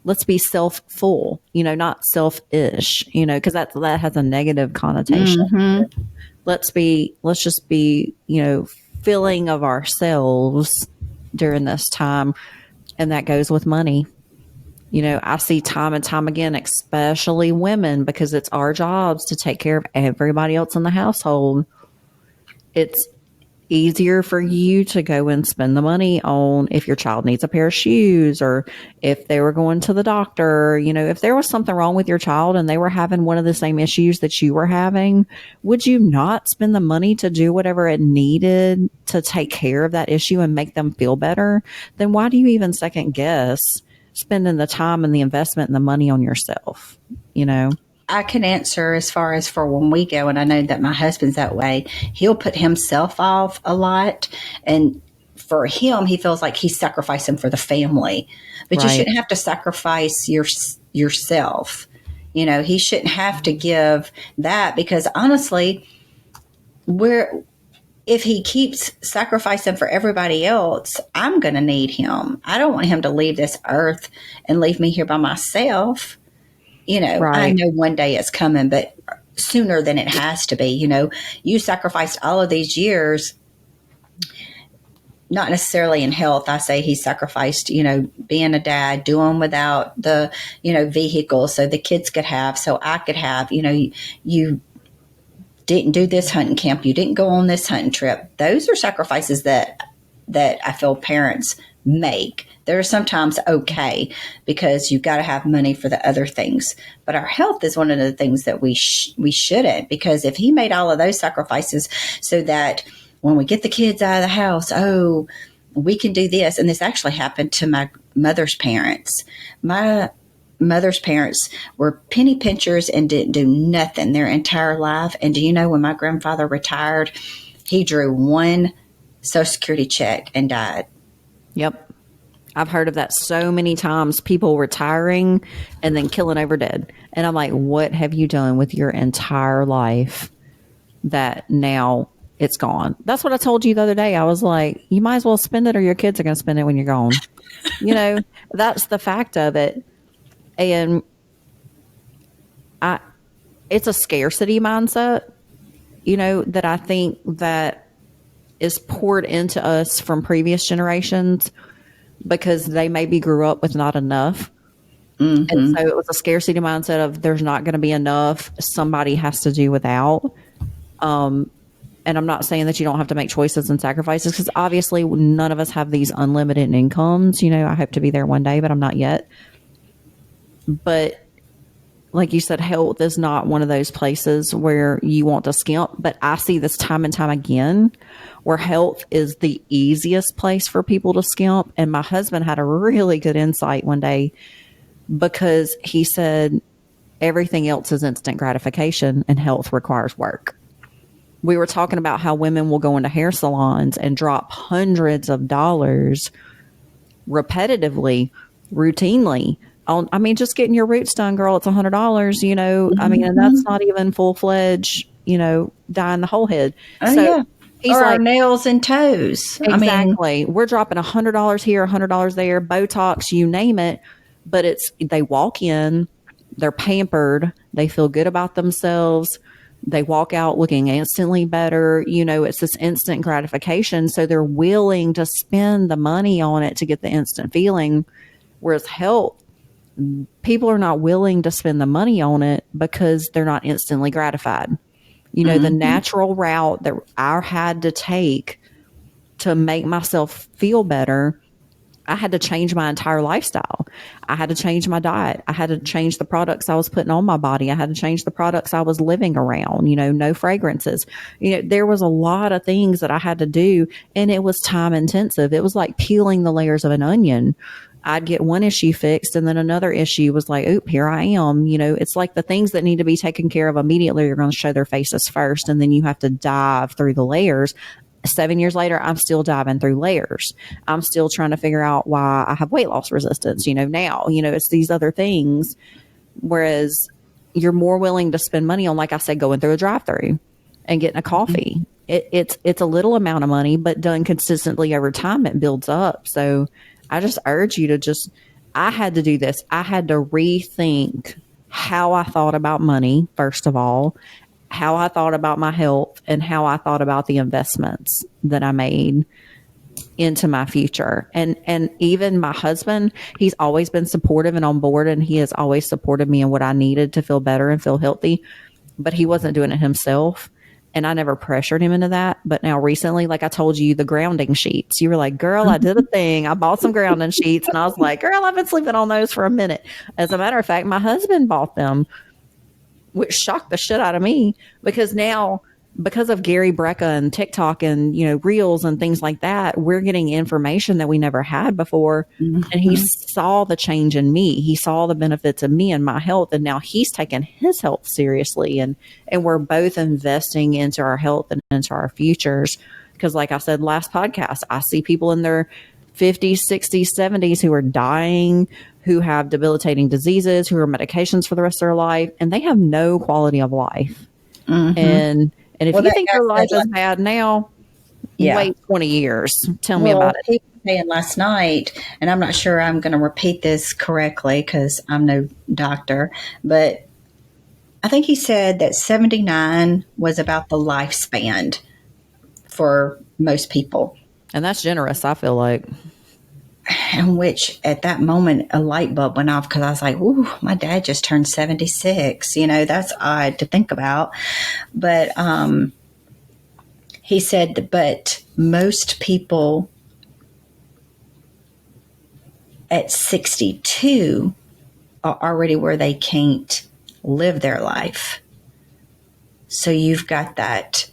Let's be self-full, not selfish, because that has a negative connotation. Mm-hmm. Let's just be, filling of ourselves during this time. And that goes with money. I see time and time again, especially women, because it's our jobs to take care of everybody else in the household. It's easier for you to go and spend the money on if your child needs a pair of shoes, or if they were going to the doctor. If there was something wrong with your child and they were having one of the same issues that you were having, would you not spend the money to do whatever it needed to take care of that issue and make them feel better? Then why do you even second guess spending the time and the investment and the money on yourself? I can answer as far as for when we go, and I know that my husband's that way. He'll put himself off a lot, and for him, he feels like he's sacrificing for the family. But you Right. shouldn't have to sacrifice yourself. He shouldn't have to give that, because honestly, if he keeps sacrificing for everybody else, I'm going to need him. I don't want him to leave this earth and leave me here by myself. I Right. know one day it's coming, but sooner than it has to be. You sacrificed all of these years, not necessarily in health. I say he sacrificed, being a dad, doing without the, vehicle so the kids could have, so I could have. You didn't do this hunting camp. You didn't go on this hunting trip. Those are sacrifices that I feel parents make. They're sometimes okay because you've got to have money for the other things. But our health is one of the things that we shouldn't, because if he made all of those sacrifices so that when we get the kids out of the house, we can do this. And this actually happened to my mother's parents. My mother's parents were penny pinchers and didn't do nothing their entire life. And do you know, when my grandfather retired, he drew one Social Security check and died. Yep. I've heard of that so many times, people retiring and then killing over dead. And I'm like, what have you done with your entire life that now it's gone? That's what I told you the other day. I was like, you might as well spend it, or your kids are going to spend it when you're gone. That's the fact of it. And it's a scarcity mindset, that I think that is poured into us from previous generations, because they maybe grew up with not enough. Mm-hmm. And so it was a scarcity mindset of there's not going to be enough. Somebody has to do without. And I'm not saying that you don't have to make choices and sacrifices, because obviously none of us have these unlimited incomes. I hope to be there one day, but I'm not yet. But like you said, health is not one of those places where you want to skimp. But I see this time and time again where health is the easiest place for people to skimp. And my husband had a really good insight one day, because he said everything else is instant gratification and health requires work. We were talking about how women will go into hair salons and drop hundreds of dollars repetitively, routinely. Just getting your roots done, girl, it's $100, Mm-hmm. And that's not even full-fledged, dyeing the whole head. Oh, so yeah. he's Or like, our nails and toes. exactly. We're dropping $100 here, $100 there, Botox, you name it. But they walk in, they're pampered, they feel good about themselves. They walk out looking instantly better. It's this instant gratification. So they're willing to spend the money on it to get the instant feeling. Whereas health, people are not willing to spend the money on it because they're not instantly gratified. Mm-hmm. The natural route that I had to take to make myself feel better, I had to change my entire lifestyle. I had to change my diet. I had to change the products I was putting on my body. I had to change the products I was living around, no fragrances. There was a lot of things that I had to do, and it was time intensive. It was like peeling the layers of an onion. I'd get one issue fixed, and then another issue was like, oop, here I am. It's like the things that need to be taken care of immediately are going to show their faces first, and then you have to dive through the layers. 7 years later, I'm still diving through layers. I'm still trying to figure out why I have weight loss resistance, now. It's these other things. Whereas you're more willing to spend money on, like I said, going through a drive-through and getting a coffee. it's a little amount of money, but done consistently over time, it builds up. So I just urge you to I had to do this. I had to rethink how I thought about money, first of all, how I thought about my health, and how I thought about the investments that I made into my future. And even my husband, he's always been supportive and on board, and he has always supported me in what I needed to feel better and feel healthy, but he wasn't doing it himself. And I never pressured him into that. But now recently, like I told you, the grounding sheets, you were like, girl, I did a thing. I bought some grounding sheets. And I was like, girl, I've been sleeping on those for a minute. As a matter of fact, my husband bought them, which shocked the shit out of me, because now, because of Gary Brecka and TikTok and, reels and things like that, we're getting information that we never had before. And he saw the change in me. He saw the benefits of me and my health. And now he's taken his health seriously. And we're both investing into our health and into our futures. Because like I said, last podcast, I see people in their 50s, 60s, 70s who are dying, who have debilitating diseases, who are medications for the rest of their life, and they have no quality of life. And if you think your life is bad now, wait 20 years. Tell me about it. He was saying last night, and I'm not sure I'm going to repeat this correctly because I'm no doctor, but I think he said that 79 was about the lifespan for most people. And that's generous, I feel like. In which at that moment a light bulb went off, because I was like, ooh, my dad just turned 76. That's odd to think about. But he said, but most people at 62 are already where they can't live their life. So you've got that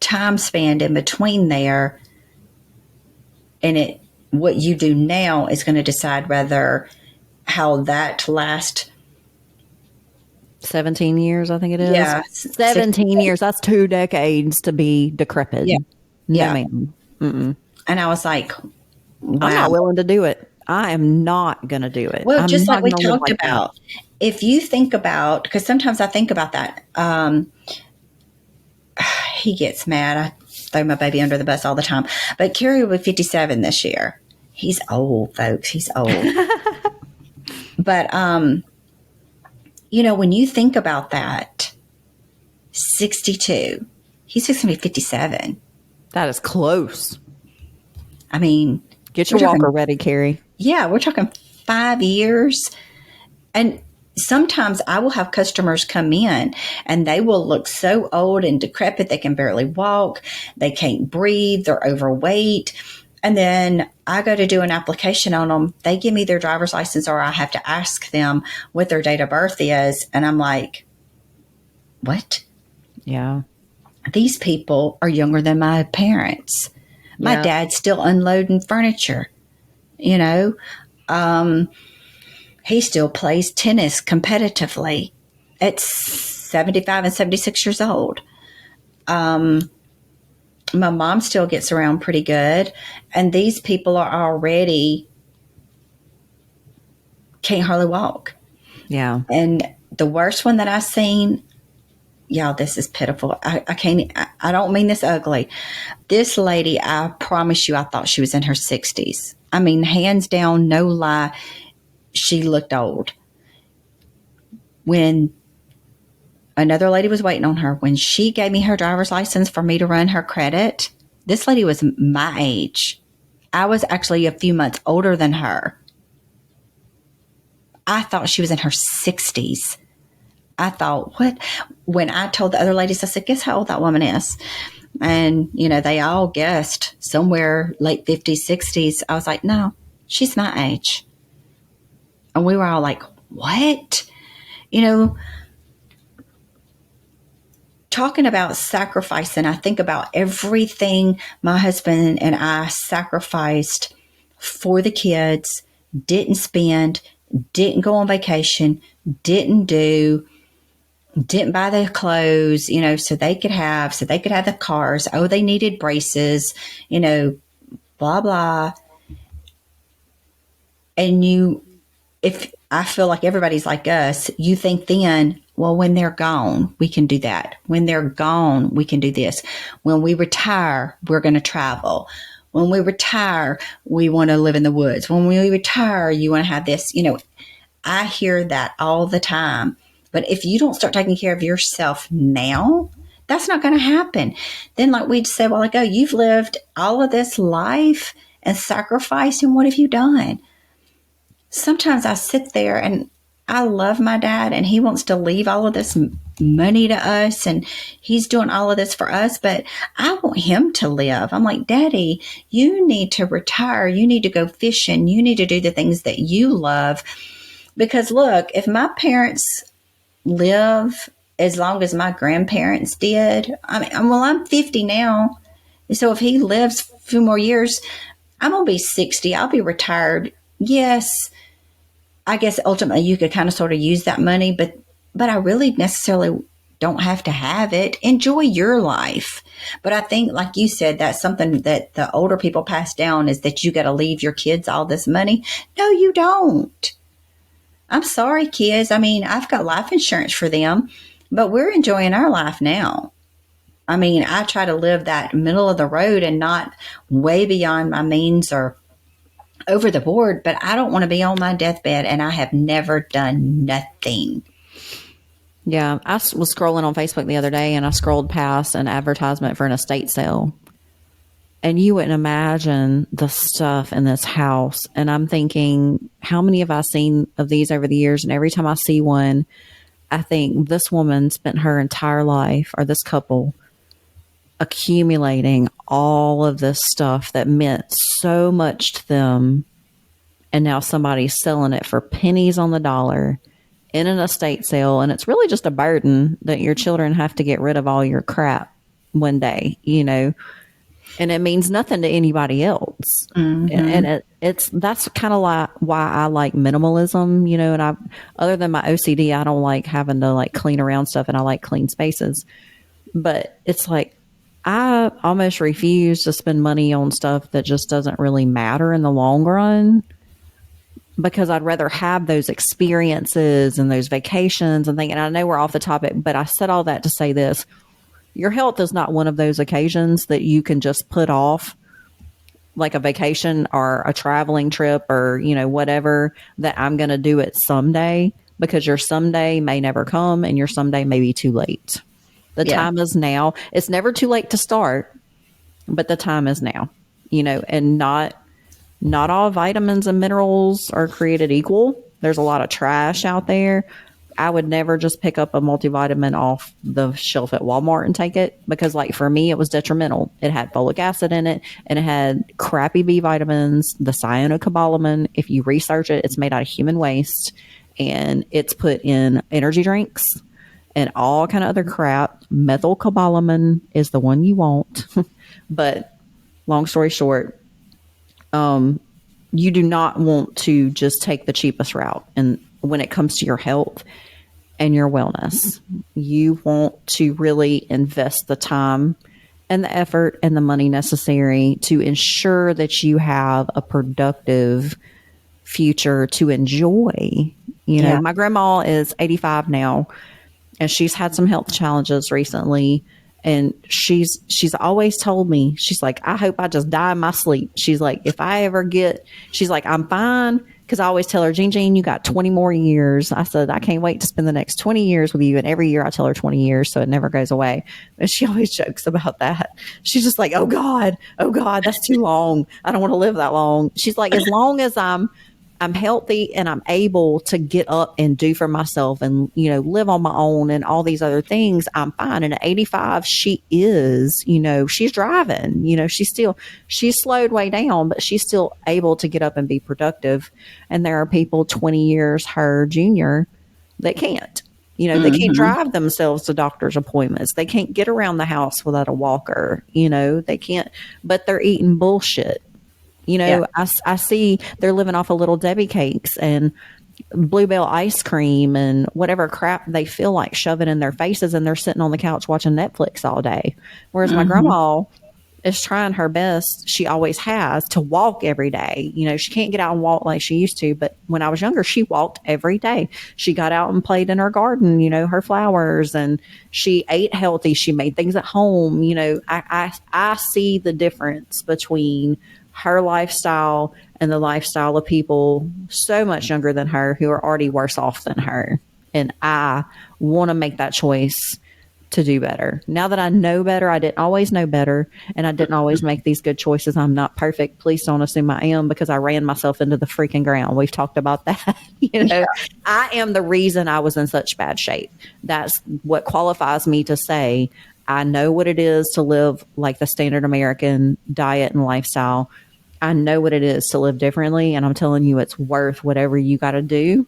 time span in between there, and what you do now is going to decide whether how that last 17 years, I think it is. Yeah. 17 years. That's 2 decades to be decrepit. Yeah. No, Yeah. ma'am. Mm-mm. And I was like, wow. I'm not willing to do it. I am not going to do it. Well, I'm just not like we gonna live talked like about, that. if you think about, because sometimes I think about that, he gets mad. I throw my baby under the bus all the time. But Kerry will be 57 this year. He's old, folks. He's old. But, when you think about that, 62, he's going to be 57. That is close. I mean, get your walker ready, Carrie. Yeah, we're talking 5 years. And sometimes I will have customers come in and they will look so old and decrepit, they can barely walk, they can't breathe, they're overweight. And then I go to do an application on them. They give me their driver's license, or I have to ask them what their date of birth is. And I'm like, what? Yeah. These people are younger than my parents. My dad's still unloading furniture, He still plays tennis competitively at 75 and 76 years old. My mom still gets around pretty good. And these people are already can't hardly walk. Yeah. And the worst one that I've seen, y'all, this is pitiful. I don't mean this ugly. This lady, I promise you, I thought she was in her 60s. I mean, hands down, no lie, she looked old. When another lady was waiting on her, when she gave me her driver's license for me to run her credit, this lady was my age. I was actually a few months older than her. I thought she was in her 60s. I thought, what? When I told the other ladies, I said, guess how old that woman is? And, they all guessed somewhere late 50s, 60s. I was like, no, she's my age. And we were all like, what? Talking about sacrifice, and I think about everything my husband and I sacrificed for the kids, didn't spend, didn't go on vacation, didn't buy the clothes, so they could have the cars. Oh, they needed braces, blah, blah. And if I feel like everybody's like us, you think then, well, when they're gone, we can do that. When they're gone, we can do this. When we retire, we're going to travel. When we retire, we want to live in the woods. When we retire, you want to have this. I hear that all the time. But if you don't start taking care of yourself now, that's not going to happen. Then, like we said a while ago, you've lived all of this life and sacrifice, and what have you done? Sometimes I sit there and I love my dad, and he wants to leave all of this money to us, and he's doing all of this for us, but I want him to live. I'm like, Daddy, you need to retire. You need to go fishing. You need to do the things that you love. Because look, if my parents live as long as my grandparents did, I'm 50 now. So if he lives a few more years, I'm going to be 60. I'll be retired. Yes, I guess ultimately you could kind of sort of use that money, but I really necessarily don't have to have it. Enjoy your life. But I think, like you said, that's something that the older people pass down, is that you got to leave your kids all this money. No, you don't. I'm sorry, kids. I've got life insurance for them, but we're enjoying our life now. I try to live that middle of the road and not way beyond my means or over the board, but I don't want to be on my deathbed and I have never done nothing. Yeah, I was scrolling on Facebook the other day and I scrolled past an advertisement for an estate sale. And you wouldn't imagine the stuff in this house. And I'm thinking, how many have I seen of these over the years? And every time I see one, I think this woman spent her entire life, or this couple, accumulating all of this stuff that meant so much to them. And now somebody's selling it for pennies on the dollar in an estate sale. And it's really just a burden that your children have to get rid of all your crap one day, and it means nothing to anybody else. Mm-hmm. And that's kind of like why I like minimalism, and other than my OCD, I don't like having to like clean around stuff, and I like clean spaces. But it's like, I almost refuse to spend money on stuff that just doesn't really matter in the long run, because I'd rather have those experiences and those vacations and things. And I know we're off the topic, but I said all that to say this. Your health is not one of those occasions that you can just put off, like a vacation or a traveling trip or, whatever, that I'm going to do it someday, because your someday may never come and your someday may be too late. The time is now. It's never too late to start, but the time is now, and not all vitamins and minerals are created equal. There's a lot of trash out there. I would never just pick up a multivitamin off the shelf at Walmart and take it, because, like, for me, it was detrimental. It had folic acid in it, and it had crappy B vitamins, the cyanocobalamin. If you research it, it's made out of human waste, and it's put in energy drinks and all kind of other crap. Methylcobalamin is the one you want. But long story short, you do not want to just take the cheapest route. And when it comes to your health and your wellness, you want to really invest the time and the effort and the money necessary to ensure that you have a productive future to enjoy. My grandma is 85 now, and she's had some health challenges recently. And she's always told me, she's like, I hope I just die in my sleep. She's like, if I ever she's like, I'm fine. Because I always tell her, Jean, you got 20 more years. I said, I can't wait to spend the next 20 years with you. And every year I tell her 20 years, so it never goes away. And she always jokes about that. She's just like, oh God, that's too long. I don't want to live that long. She's like, as long as I'm healthy and I'm able to get up and do for myself and, live on my own and all these other things, I'm fine. And at 85, she is, she's driving, she's slowed way down, but she's still able to get up and be productive. And there are people 20 years her junior that can't. They can't drive themselves to doctor's appointments. They can't get around the house without a walker. They can't, but they're eating bullshit. I see they're living off of Little Debbie cakes and Bluebell ice cream and whatever crap they feel like shoving in their faces, and they're sitting on the couch watching Netflix all day. Whereas my grandma, is trying her best. She always has to walk every day. You know, she can't get out and walk like she used to, but when I was younger, she walked every day. She got out and played in her garden, you know, her flowers, and she ate healthy. She made things at home. You know, I see the difference between her lifestyle and the lifestyle of people so much younger than her who are already worse off than her. And I want to make that choice to do better. Now that I know better, I didn't always know better, and I didn't always make these good choices. I'm not perfect. Please don't assume I am, because I ran myself into the freaking ground. We've talked about that. You know, Yeah. I am the reason I was in such bad shape. That's what qualifies me to say I know what it is to live like the standard American diet and lifestyle. I know what it is to live differently, and I'm telling you, it's worth whatever you got to do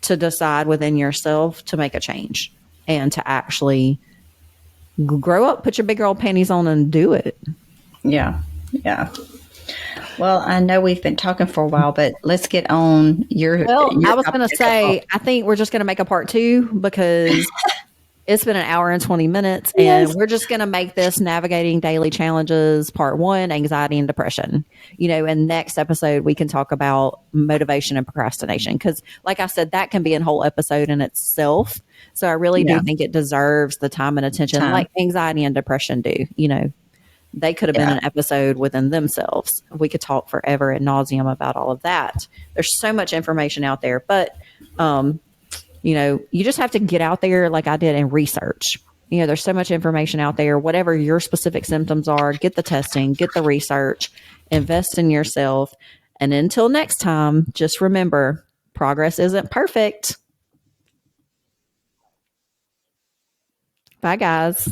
to decide within yourself to make a change and to actually grow up, put your big girl panties on and do it. Yeah. Yeah. Well, I know we've been talking for a while, but let's get on Well, your I was topic going to a couple. say, I think we're just going to make a part two because it's been an hour and 20 minutes, and Yes. we're just going to make this navigating daily challenges part one, anxiety and depression. You know, and next episode, we can talk about motivation and procrastination. Because, like I said, that can be a whole episode in itself. So I really do Yeah. think it deserves the time and attention Time. like anxiety and depression do. You know, they could have been Yeah. an episode within themselves. We could talk forever at nauseum about all of that. There's so much information out there, but you know, you just have to get out there like I did and research. You know, there's so much information out there. Whatever your specific symptoms are, get the testing, get the research, invest in yourself. And until next time, just remember progress isn't perfect. Bye, guys.